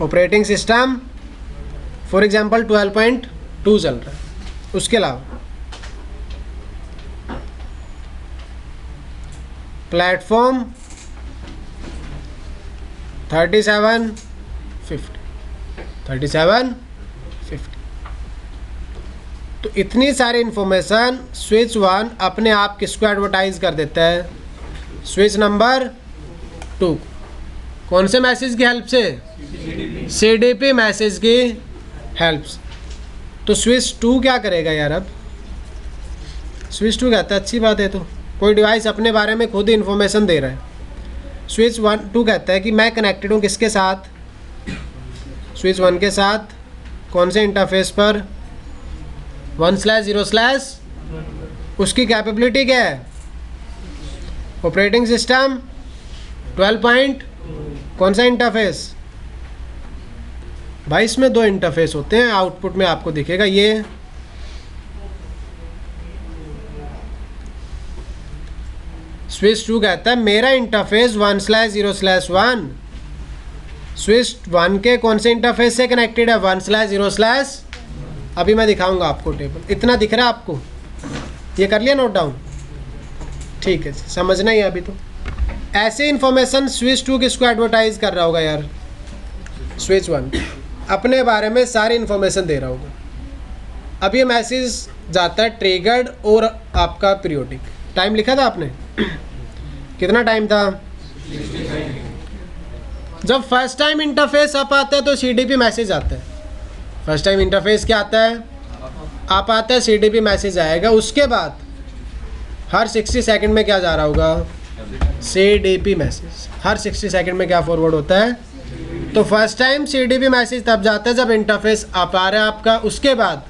ऑपरेटिंग सिस्टम फॉर एग्जांपल 12.2 चल रहा है। उसके अलावा प्लेटफॉर्म 3750 तो इतनी सारी इन्फॉर्मेशन स्विच 1 अपने आप किसको एडवर्टाइज कर देता है? Switch number 2। कौन से मैसेज की हेल्प से? CDP मैसेज की हेल्प से। तो स्विच 2 क्या करेगा यार? अब स्विच 2 कहता है अच्छी बात है, तो कोई डिवाइस अपने बारे में खुद ही इन्फॉर्मेशन दे रहा है। स्विच 2 कहता है कि मैं कनेक्टेड हूँ किसके साथ? स्विच 1 के साथ। कौन से इंटरफेस पर? 1/0/। उसकी कैपेबिलिटी क्या है? ऑपरेटिंग सिस्टम 12 कौन सा इंटरफेस? भाई इसमें 2 इंटरफेस होते हैं, आउटपुट में आपको दिखेगा ये। स्विच 2 कहता है मेरा इंटरफेस 1/0/1 स्विच 1 के कौन से इंटरफेस से कनेक्टेड है? 1/0/। अभी मैं दिखाऊंगा आपको टेबल। इतना दिख रहा है आपको? ये कर लिया नोट डाउन? ठीक है, समझना ही है अभी। तो ऐसे इन्फॉर्मेशन स्विच 2 किसको एडवर्टाइज कर रहा होगा यार? स्विच 1 अपने बारे में सारी इन्फॉर्मेशन दे रहा होगा। अब ये मैसेज जाता है ट्रिगर्ड और आपका पीरियोडिक। टाइम लिखा था आपने? कितना टाइम था? जब फर्स्ट टाइम इंटरफेस अप आता है तो CDP मैसेज आता है। फर्स्ट टाइम इंटरफेस क्या आता है? अप आता है, CDP मैसेज आएगा। उसके बाद हर 60 सेकंड में क्या जा रहा होगा? CDP message. हर 60 सेकंड में क्या फॉरवर्ड होता है? तो फर्स्ट टाइम CDP मैसेज तब जाता है जब इंटरफेस अप आ रहा है आपका। उसके बाद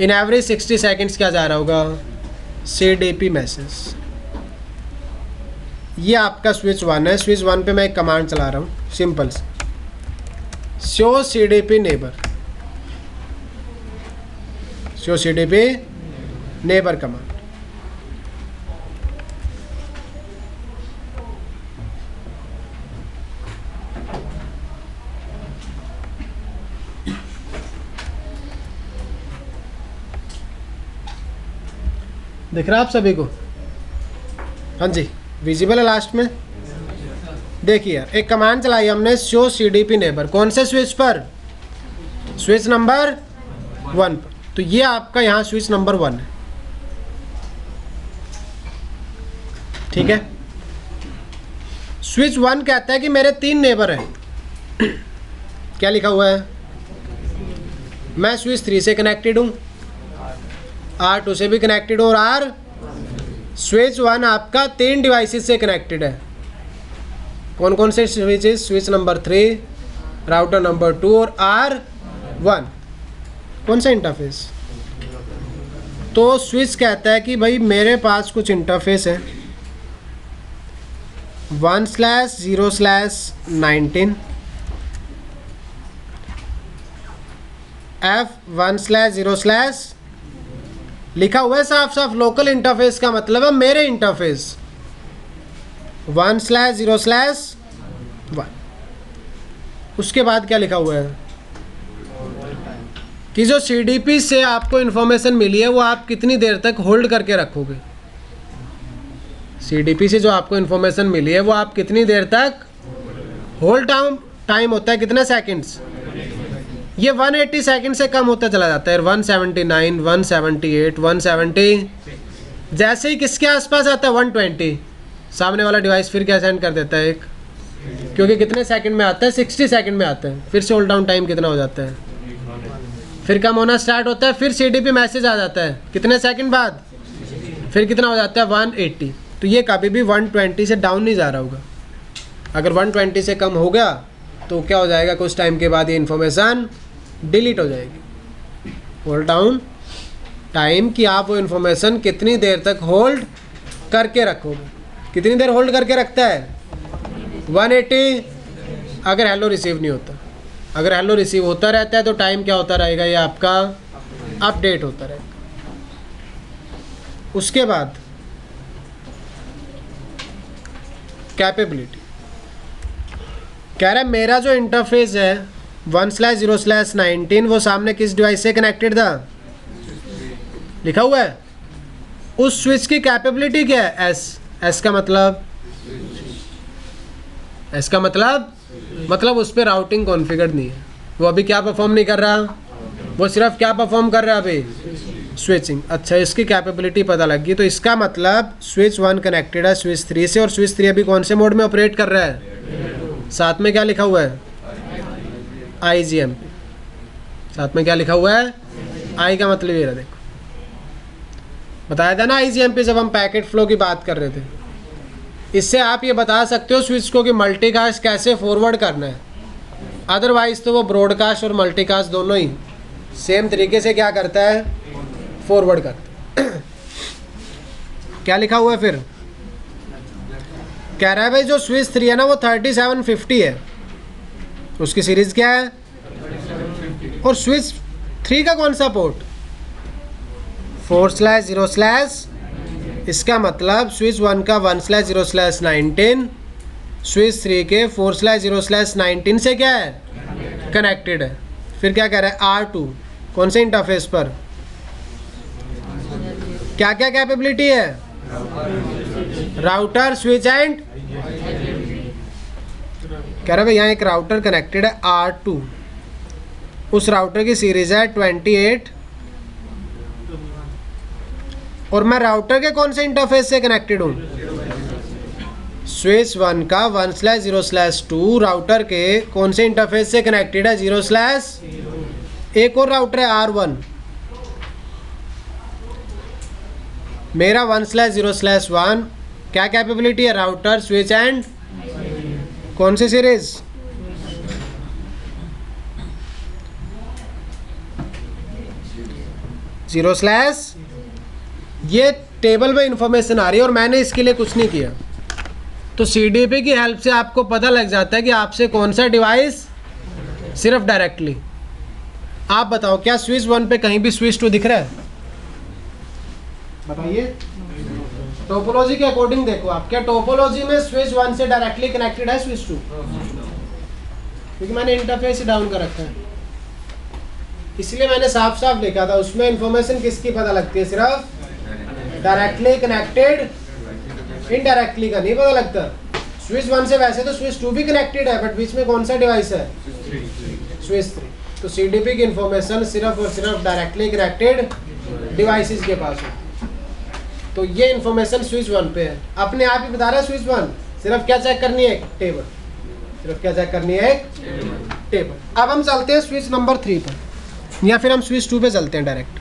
इन एवरेज 60 सेकंड्स क्या जा रहा होगा? CDP message. ये आपका स्विच 1 है। स्विच 1 पे मैं एक कमांड चला रहा हूँ सिंपल से, show CDP neighbour. Show CDP neighbour command. दिख रहा है आप सभी को? हाँ जी, विजिबल है लास्ट में? देखिए यार, एक कमांड चलाई हमने, शो CDP नेबर। कौन से स्विच पर? स्विच नंबर 1 पर। तो ये आपका यहाँ स्विच नंबर 1 है, ठीक है। स्विच 1 कहता है कि मेरे 3 नेबर हैं। क्या लिखा हुआ है? मैं स्विच 3 से कनेक्टेड हूँ, R2 से भी कनेक्टेड हूँ, और स्विच 1 आपका 3 डिवाइसेस से कनेक्टेड है। कौन कौन से switches? Switch number 3, router number 2 और R1। कौन सा इंटरफेस? तो स्विच कहता है कि भाई मेरे पास कुछ इंटरफेस है 1/0/19 F1/0/ लिखा हुआ है साफ साफ। लोकल इंटरफेस का मतलब है मेरे इंटरफेस 1/0/1। उसके बाद क्या लिखा हुआ है कि जो CDP से आपको इन्फॉर्मेशन मिली है वो आप कितनी देर तक होल्ड करके रखोगे? CDP से जो आपको इन्फॉर्मेशन मिली है वो आप कितनी देर तक होल्ड टाइम होता है? कितने सेकंड्स? ये 180 सेकंड से कम होता चला जाता है। 179, 178, 170। जैसे ही किसके आसपास आता है 120, सामने वाला डिवाइस फिर क्या सेंड कर देता है एक, क्योंकि कितने सेकंड में आता है? 60 सेकंड में आता है। फिर से होल्ड डाउन टाइम कितना हो जाता है? फिर कम होना स्टार्ट होता है। फिर CDP मैसेज आ जाता है कितने सेकंड बाद? फिर कितना हो जाता है? 180। तो ये कभी भी 120 से डाउन नहीं जा रहा होगा। अगर 120 से कम हो गया तो क्या हो जाएगा? कुछ टाइम के बाद ये इन्फॉर्मेशन डिलीट हो जाएगी। होल्ड डाउन टाइम कि आप वो इन्फॉर्मेशन कितनी देर तक होल्ड करके रखोगे। कितनी देर होल्ड करके रखता है? 180। अगर हेलो रिसीव नहीं होता, अगर हेलो रिसीव होता रहता है तो टाइम क्या होता रहेगा? ये आपका अपडेट होता रहेगा। उसके बाद कैपेबिलिटी कह रहा है मेरा जो इंटरफेस है 1/0/19 वो सामने किस डिवाइस से कनेक्टेड था? लिखा हुआ है। उस स्विच की कैपेबिलिटी क्या है? एस का मतलब, एस का मतलब उस पर राउटिंग कॉन्फ़िगर्ड नहीं है। वो अभी क्या परफॉर्म नहीं कर रहा? वो सिर्फ क्या परफॉर्म कर रहा है अभी? स्विचिंग। अच्छा, इसकी कैपेबिलिटी पता लग गई। तो इसका मतलब स्विच 1 कनेक्टेड है स्विच 3 से, और स्विच 3 अभी कौन से मोड में ऑपरेट कर रहा है? साथ में क्या लिखा हुआ है? IGMP। साथ में क्या लिखा हुआ है? आई का मतलब ये रहा, देखो बताया था ना IGMP जब हम पैकेट फ्लो की बात कर रहे थे। इससे आप ये बता सकते हो स्विच को कि मल्टीकास्ट कैसे फॉरवर्ड करना है। अदरवाइज तो वो ब्रॉडकास्ट और मल्टीकास्ट दोनों ही सेम तरीके से क्या करता है? फॉरवर्ड करता है। क्या लिखा हुआ है फिर? कह रहा है भाई जो स्विच 3 है ना वो 3750 है, उसकी सीरीज क्या है? और स्विच 3 का कौन सा पोर्ट? 4/0/, इसका मतलब स्विच 1 का 1/0/19 स्विच 3 के 4/0/19 से क्या है? कनेक्टेड है। फिर क्या कह रहा है? R2 कौन से इंटरफेस पर? क्या क्या कैपेबिलिटी है? राउटर, स्विच एंड, कह रहा है यहाँ एक राउटर कनेक्टेड है R2, उस राउटर की सीरीज है 28, और मैं राउटर के कौन से इंटरफेस से कनेक्टेड हूँ? स्विच 1 का 1/0/2 राउटर के कौन से इंटरफेस से कनेक्टेड है? 0/, एक और राउटर है R1, मेरा 1/0/1 क्या कैपेबिलिटी है? राउटर, स्विच एंड कौन सी सीरीज? Zero slash. ये टेबल में इंफॉर्मेशन आ रही है और मैंने इसके लिए कुछ नहीं किया। तो CDP की हेल्प से आपको पता लग जाता है कि आपसे कौन सा डिवाइस, सिर्फ डायरेक्टली। आप बताओ क्या स्विच 1 पे कहीं भी स्विच 2 दिख रहा है? बताइए। टोपोलॉजी के अकॉर्डिंग देखो आप, क्या टोपोलॉजी में स्विच 1 से डायरेक्टली कनेक्टेड है स्विच 2? क्योंकि मैंने इंटरफेस ही डाउन कर रखा है, इसलिए मैंने साफ साफ लिखा था। उसमें इंफॉर्मेशन किसकी पता लगती है? सिर्फ डायरेक्टली कनेक्टेड, इनडायरेक्टली का नहीं पता लगता। स्विच 1 से वैसे तो स्विच 2 भी कनेक्टेड है, बट बीच में कौन सा डिवाइस है? स्विच 3। तो CDP की इंफॉर्मेशन सिर्फ और सिर्फ डायरेक्टली कनेक्टेड डिवाइसेस के पास है। तो ये इंफॉर्मेशन स्विच 1 पे है, अपने आप ही बता रहा है स्विच 1। सिर्फ क्या चेक करनी है? टेबल। सिर्फ क्या चेक करनी है? टेबल। अब हम चलते हैं स्विच नंबर 3 पर, या फिर हम स्विच 2 पे चलते हैं डायरेक्ट।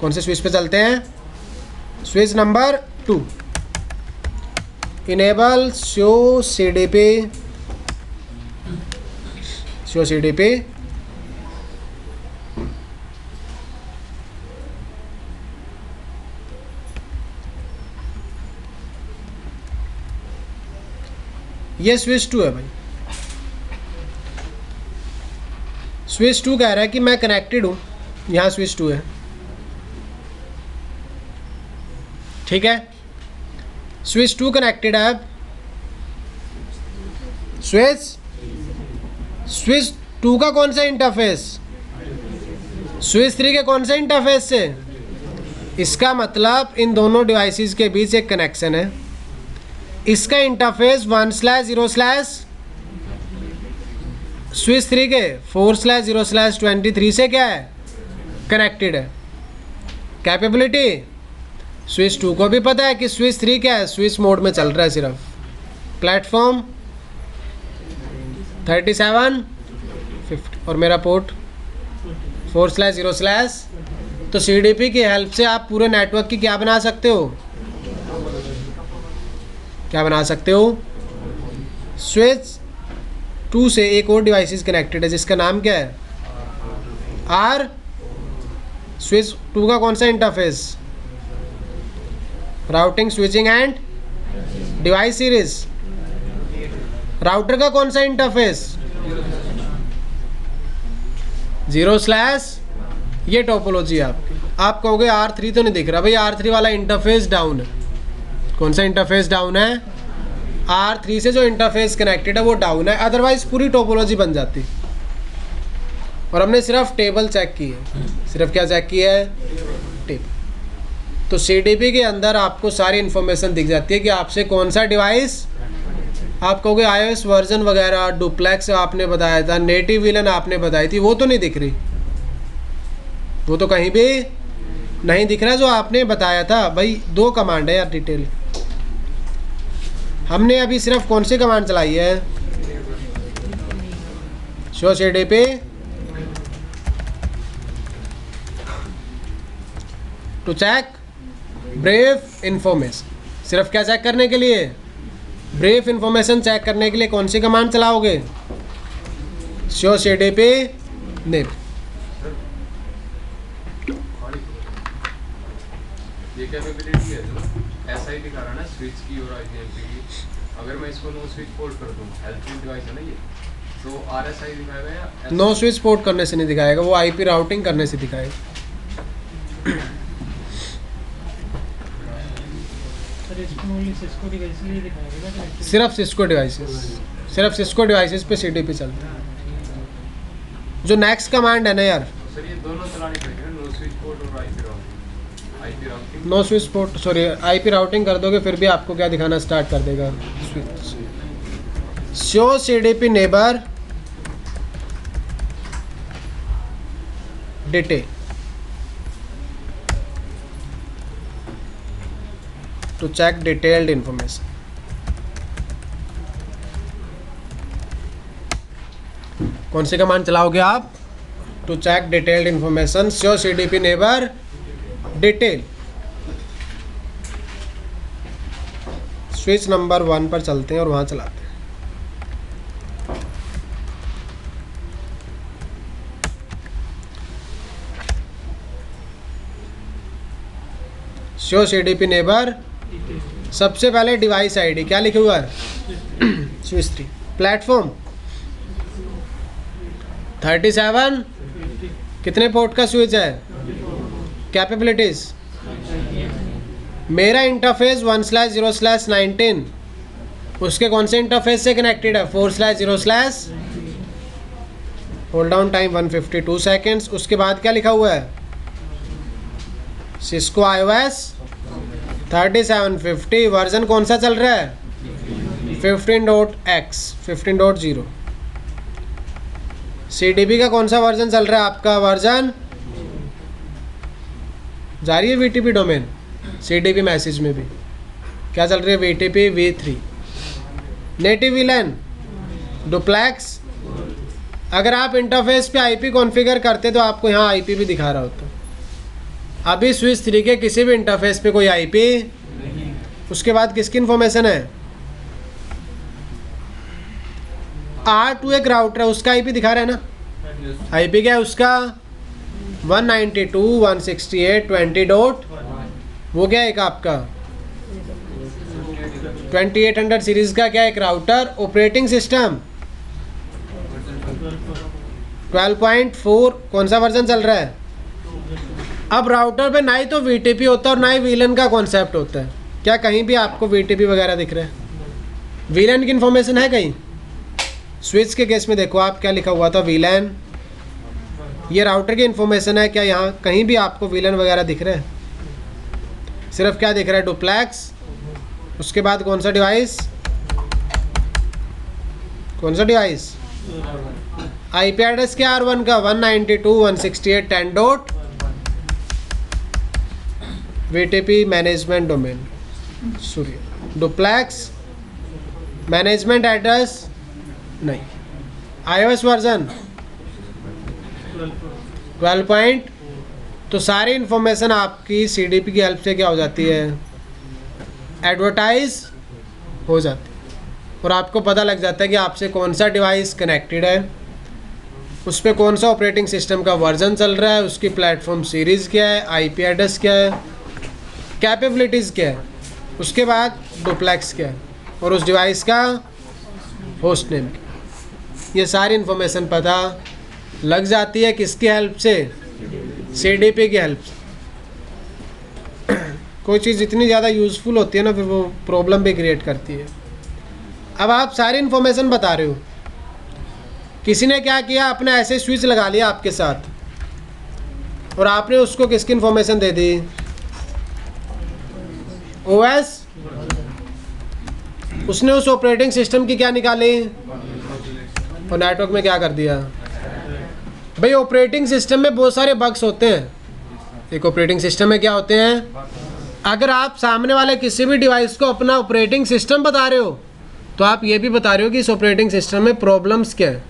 कौन से स्विच पे चलते हैं? Switch number 2। Enable show CDP, show CDP। ये स्विच 2 है भाई। स्विच 2 कह रहा है कि मैं कनेक्टेड हूँ, यहाँ स्विच 2 है, ठीक है। स्विच 2 कनेक्टेड है। अब स्विच 2 का कौन सा इंटरफेस? स्विच 3 के कौन से इंटरफेस से? इसका मतलब इन दोनों डिवाइसेस के बीच एक कनेक्शन है। इसका इंटरफेस 1/0/, स्विच 3 के 4/0/23 से क्या है? कनेक्टेड है। कैपेबिलिटी स्विच 2 को भी पता है कि स्विच 3 क्या है? स्विच मोड में चल रहा है सिर्फ। प्लेटफॉर्म 3750 और मेरा पोर्ट 4/0/। तो CDP की हेल्प से आप पूरे नेटवर्क की क्या बना सकते हो? क्या बना सकते हो? स्विच 2 से एक और डिवाइस कनेक्टेड है जिसका नाम क्या है? R। स्विच 2 का कौन सा interface? Routing, switching and device series. Router का कौन सा इंटरफेस? 0/। ये टोपोलॉजी है आपकी। आप कहोगे R3 तो नहीं दिख रहा। भाई R3 वाला इंटरफेस डाउन है। कौन सा इंटरफेस डाउन है? R3 से जो इंटरफेस कनेक्टेड है वो डाउन है, अदरवाइज पूरी टोपोलॉजी बन जाती। और हमने सिर्फ टेबल चेक की है। सिर्फ क्या चेक की है? टेबल। तो CDP के अंदर आपको सारी इन्फॉर्मेशन दिख जाती है कि आपसे कौन सा डिवाइस आप कहोगे iOS वर्जन वगैरह, डुप्लेक्स आपने बताया था, नेटिव विलन आपने बताई थी, वो तो नहीं दिख रही, वो तो कहीं भी नहीं दिख रहा जो आपने बताया था भाई। 2 कमांड है यार डिटेल। हमने अभी सिर्फ कौन सी कमांड चलाई है? Show CDP to check brief information. सिर्फ क्या चेक करने के लिए? ब्रीफ इंफॉर्मेशन चेक करने के लिए कौन सी कमांड चलाओगे? Show CDP name. ये कैपेबिलिटी है जो ऐसा ही दिखा रहा है ना स्विच की और IPMP की। अगर मैं इसको नो स्विच पोर्ट कर दूं, L3 डिवाइस है ना ये, तो RSI दिखाएगा या नो स्विच पोर्ट करने से नहीं दिखाएगा, वो IP राउटिंग करने से दिखाएगा। सर इसको ओनली सिस्को डिवाइस के लिए दिखाएगा ना कनेक्टेड? सिर्फ सिस्को डिवाइसेस, सिर्फ सिस्को डिवाइसेस पे CDP चलता है। जो नेक्स्ट कमांड है ना यार, सर ये दोनों चलानी पड़ेगी ना, नो स्विच पोर्ट और IP routing. Know switch port sorry IP routing कर दोगे फिर भी आपको क्या दिखाना स्टार्ट कर देगा? Show CDP neighbour detail to check detailed information. कौन सी कमांड चलाओगे आप? To check detailed information, show CDP neighbour detail. Switch number 1 पर चलते हैं और वहां चलाते हैं। Show CDP neighbour. सबसे पहले डिवाइस आईडी क्या लिखे हुआ है? स्विच 3। प्लेटफॉर्म 37। कितने पोर्ट का स्विच है? कैपेबिलिटीज मेरा इंटरफेस 1/0/19 उसके कौन से इंटरफेस से कनेक्टेड है? 4/0/। Hold down time 152 seconds. उसके बाद क्या लिखा हुआ है? Cisco iOS 3750। वर्जन कौन सा चल रहा है? 15.x 15.0। CDP का कौन सा वर्जन चल रहा है आपका? वर्जन जा रही है VTP डोमेन। CDP मैसेज में भी क्या चल रही है? VTP v3। Native villain duplex. अगर आप इंटरफेस पे IP कॉन्फ़िगर करते तो आपको यहाँ IP भी दिखा रहा होता। अभी स्विच 3 के किसी भी इंटरफेस पे कोई IP। उसके बाद किसकी इंफॉर्मेशन है? R2 एक राउटर है, उसका IP दिखा रहा है ना। IP क्या है उसका? 192.168.20. वो क्या है एक आपका 2800 सीरीज का क्या एक राउटर। Operating system 12.4। कौन सा वर्जन चल रहा है? अब राउटर पे ना ही तो VTP होता है और ना ही VLAN का कॉन्सेप्ट होता है। क्या कहीं भी आपको VTP वगैरह दिख रहा है? VLAN की इन्फॉर्मेशन है कहीं? स्विच के केस में देखो आप क्या लिखा हुआ था? VLAN। ये राउटर की इन्फॉर्मेशन है। क्या यहाँ कहीं भी आपको VLAN वगैरह दिख रहे हैं? सिर्फ क्या दिख रहा है? डुप्लेक्स। उसके बाद कौन सा डिवाइस? कौन सा डिवाइस? IP एड्रेस क्या R1 का? 192.168.10. VTP मैनेजमेंट डोमेन सूर्य। डुप्लेक्स मैनेजमेंट एड्रेस नहीं। iOS version 12. तो सारी इन्फॉर्मेशन आपकी CDP की हेल्प से क्या हो जाती है? एडवर्टाइज हो जाती है और आपको पता लग जाता है कि आपसे कौन सा डिवाइस कनेक्टेड है, उस पर कौन सा ऑपरेटिंग सिस्टम का वर्जन चल रहा है, उसकी प्लेटफॉर्म सीरीज़ क्या है, IP एड्रेस क्या है, कैपेबिलिटीज़ क्या है, उसके बाद डुप्लेक्स क्या है और उस डिवाइस का होस्ट नेम। ये सारी इन्फॉर्मेशन पता लग जाती है किसकी हेल्प से? CDP की हेल्प से। कोई चीज़ इतनी ज़्यादा यूज़फुल होती है ना फिर वो प्रॉब्लम भी क्रिएट करती है। अब आप सारी इन्फॉर्मेशन बता रहे हो, किसी ने क्या किया? अपने ऐसे स्विच लगा लिया आपके साथ और आपने उसको किसकी इन्फॉर्मेशन दे दी? OS। उसने उस ऑपरेटिंग सिस्टम की क्या निकाली और नेटवर्क में क्या कर दिया। भाई ऑपरेटिंग सिस्टम में बहुत सारे बग्स होते हैं। एक ऑपरेटिंग सिस्टम में क्या होते हैं, अगर आप सामने वाले किसी भी डिवाइस को अपना ऑपरेटिंग सिस्टम बता रहे हो तो आप ये भी बता रहे हो कि इस ऑपरेटिंग सिस्टम में प्रॉब्लम्स क्या है,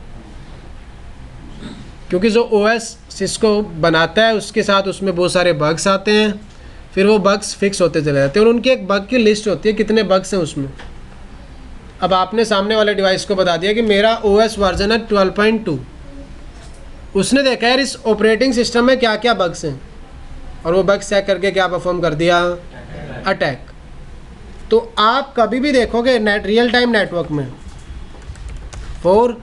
क्योंकि जो ओएस सिस्को बनाता है उसके साथ उसमें बहुत सारे बग्स आते हैं, फिर वो बग्स फिक्स होते चले जाते हैं और उनकी एक बग की लिस्ट होती है कितने बग्स हैं उसमें। अब आपने सामने वाले डिवाइस को बता दिया कि मेरा ओएस वर्जन है 12.2, उसने देखा यार इस ऑपरेटिंग सिस्टम में क्या क्या बग्स हैं और वो बग्स चेक करके क्या परफॉर्म कर दिया, अटैक। तो आप कभी भी देखोगे रियल टाइम नेटवर्क में for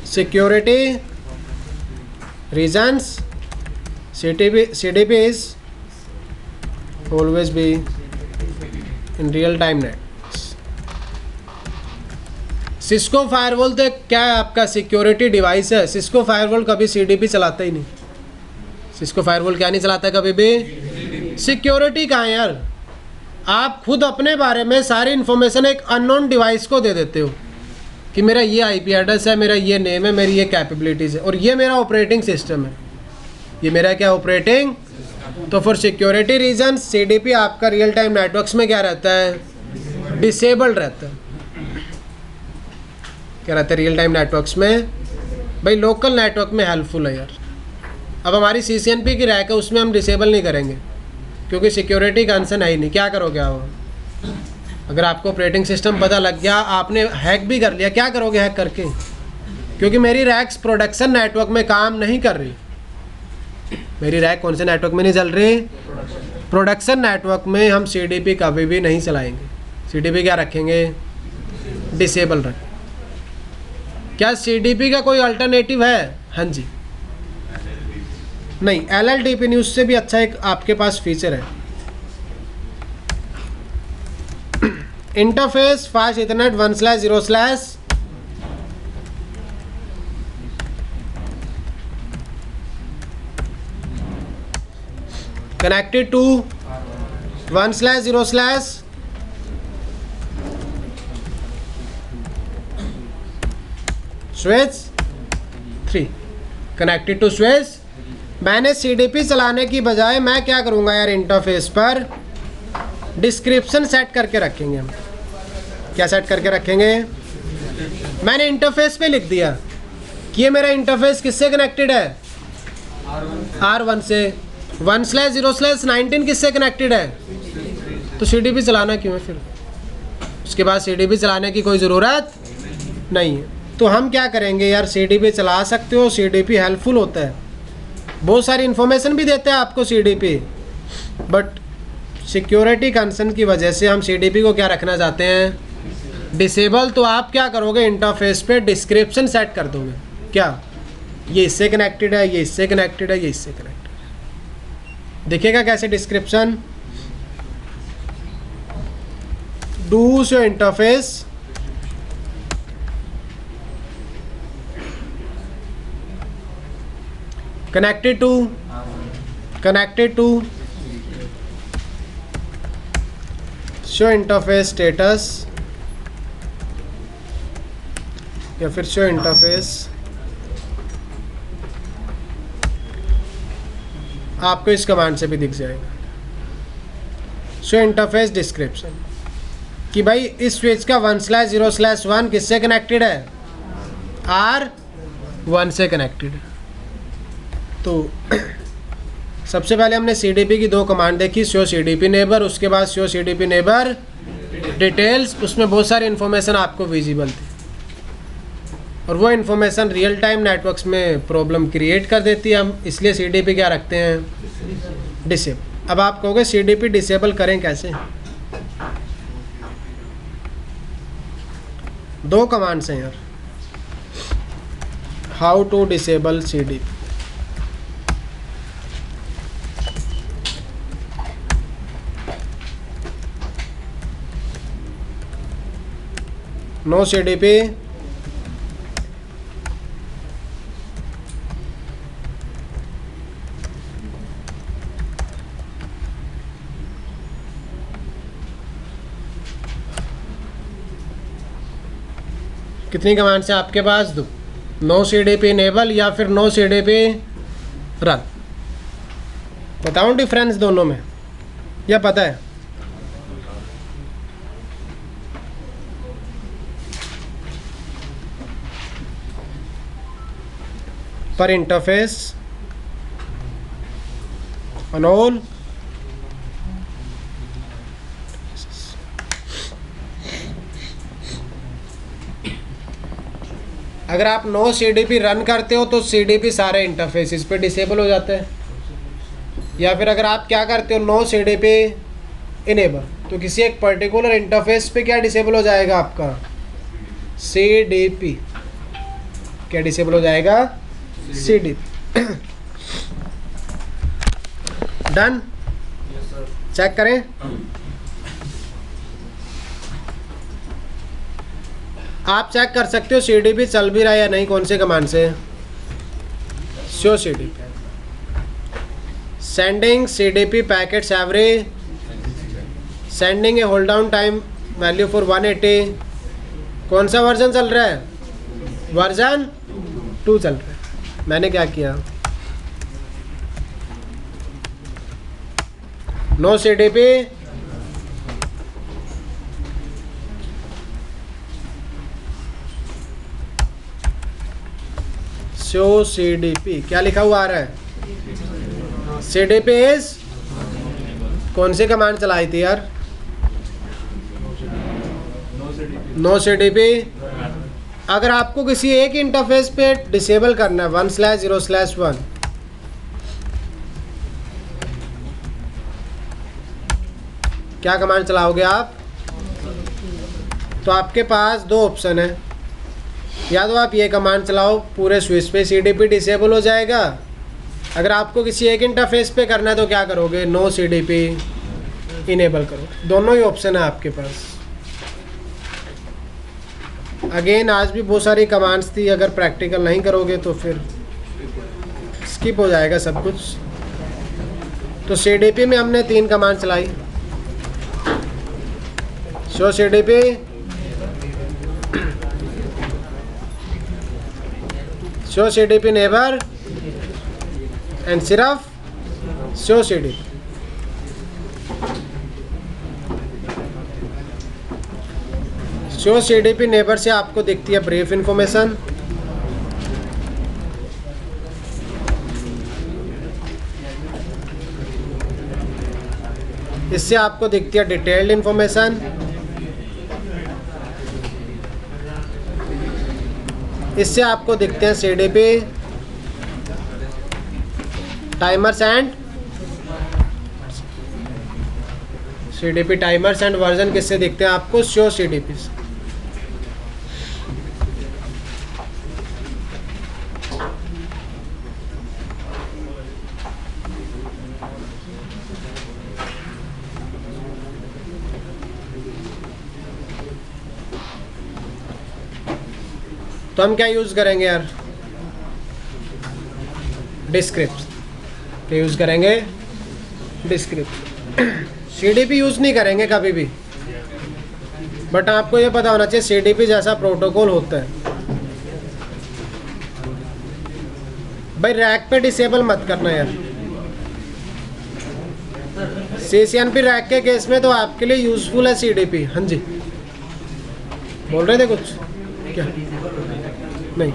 security reasons CDP is always be in real time net। Cisco firewall तो क्या है, आपका सिक्योरिटी डिवाइस है। सिस्को फायरवॉल कभी CDP चलाता ही नहीं। सिस्को फायरवॉल क्या नहीं चलाता कभी भी, सिक्योरिटी कहाँ है यार। आप खुद अपने बारे में सारी इन्फॉर्मेशन एक अननोन डिवाइस को दे देते हो कि मेरा ये IP एड्रेस है, मेरा ये नेम है, मेरी ये कैपेबिलिटीज़ है और ये मेरा ऑपरेटिंग सिस्टम है, ये मेरा क्या ऑपरेटिंग। तो फॉर सिक्योरिटी रीजन CDP आपका रियल टाइम नेटवर्क्स में क्या रहता है, डिसेबल्ड रहता है। क्या रहता है रियल टाइम नेटवर्क्स में, भाई लोकल नेटवर्क में हेल्पफुल है यार। अब हमारी CCNP की रैक है उसमें हम डिसेबल नहीं करेंगे क्योंकि सिक्योरिटी कंसर्न है ही नहीं। क्या करोगे आप, अगर आपको ऑपरेटिंग सिस्टम पता लग गया, आपने हैक भी कर लिया, क्या करोगे हैक करके, क्योंकि मेरी रैक्स प्रोडक्शन नेटवर्क में काम नहीं कर रही। मेरी रैक कौन से नेटवर्क में नहीं चल रही, प्रोडक्शन नेटवर्क में हम CDP कभी भी नहीं चलाएंगे। CDP क्या रखेंगे, डिसेबल रखें। क्या CDP का कोई अल्टरनेटिव है, हाँ जी नहीं, LLDP नहीं, उससे भी अच्छा एक आपके पास फीचर है interface fast Ethernet 1/0/ connected to 1/0/ switch 3 connected to switch। मैंने CDP चलाने की बजाय मैं क्या करूँगा यार, इंटरफेस पर डिस्क्रिप्शन सेट करके रखेंगे हम। क्या सेट करके रखेंगे, मैंने इंटरफेस पे लिख दिया कि ये मेरा इंटरफेस किससे कनेक्टेड है, R1 से। 1/0/19 किससे कनेक्टेड है, तो CDP चलाना क्यों है फिर, उसके बाद CDP चलाने की कोई ज़रूरत नहीं है। तो हम क्या करेंगे यार, CDP चला सकते हो, CDP हेल्पफुल होता है, बहुत सारी इन्फॉर्मेशन भी देते हैं आपको CDP, बट सिक्योरिटी कंसर्न की वजह से हम CDP को क्या रखना चाहते हैं, डिसेबल। तो आप क्या करोगे, इंटरफेस पे डिस्क्रिप्शन सेट कर दोगे, क्या ये इससे कनेक्टेड है, ये इससे कनेक्टेड है, ये इससे कनेक्टेड है। दिखेगा कैसे description, does your interface connected to show interface status या फिर show interface। आपको इस कमांड से भी दिख जाएगा show interface description कि भाई इस स्विच का 1/0/1 किससे कनेक्टेड है, R1 से कनेक्टेड है। तो सबसे पहले हमने CDP की 2 कमांड देखी, शो CDP नेबर, उसके बाद शो CDP नेबर डिटेल्स। उसमें बहुत सारी इन्फॉर्मेशन आपको विजिबल थी और वो इन्फॉर्मेशन रियल टाइम नेटवर्क्स में प्रॉब्लम क्रिएट कर देती है। हम इसलिए CDP क्या रखते हैं, डिसेबल। अब आप कहोगे CDP डिसेबल करें कैसे, 2 कमांड्स हैं यार, how to disable CDP। No CDP कितनी कमांड्स हैं आपके पास? दो। नो CDP इनेबल या फिर नो CDP रन। बताऊं डिफरेंस दोनों में या पता है? पर इंटरफेस अनऑल अगर आप नो CDP रन करते हो तो CDP सारे इंटरफेसेस पे डिसेबल हो जाते हैं, या फिर अगर आप क्या करते हो नो CDP इनेबल तो किसी एक पर्टिकुलर इंटरफेस पे क्या डिसेबल हो जाएगा आपका? CDP क्या डिसेबल हो जाएगा? CDP। डन? चेक करें। आप चेक कर सकते हो CDP चल भी रहा है या नहीं, कौन से कमांड से? Show CDP। Sending CDP packets average, sending A hold down time value for 180। कौन सा वर्जन चल रहा है? वर्जन 2 चल रहा है। मैंने क्या किया? नो CDP शो CDP क्या लिखा हुआ आ रहा है? CDP इज कौन सी कमांड चलाई थी यार? No CDP। अगर आपको किसी एक इंटरफेस पे डिसेबल करना है 1/0/1 क्या कमांड चलाओगे आप? तो आपके पास दो ऑप्शन है, या तो आप ये कमांड चलाओ पूरे स्विच पे CDP डिसेबल हो जाएगा। अगर आपको किसी एक इंटरफेस पे करना है तो क्या करोगे? नो CDP इनेबल करो। दोनों ही ऑप्शन है आपके पास। अगेन आज भी बहुत सारी कमांड्स थी, अगर प्रैक्टिकल नहीं करोगे तो फिर स्किप हो जाएगा सब कुछ। तो CDP में हमने 3 कमांड चलाई। Show CDP, show CDP neighbour and सिर्फ show CDP। Show CDP neighbour से आपको दिखती है ब्रीफ इंफॉर्मेशन, इससे आपको दिखती है डिटेल्ड इंफॉर्मेशन, इससे आपको दिखते हैं CDP timers and CDP timers and version किससे दिखते हैं आपको? शो CDP से। तो हम क्या यूज़ करेंगे यार? डिस्क्रिप्ट क्या यूज़ करेंगे? डिस्क्रिप्ट। CDP यूज़ नहीं करेंगे कभी भी, बट आपको ये पता होना चाहिए CDP जैसा प्रोटोकॉल होता है। भाई रैक पे डिसेबल मत करना यार। CCNP रैक के केस में तो आपके लिए यूज़फुल है CDP। हाँ जी, बोल रहे थे कुछ क्या? नहीं।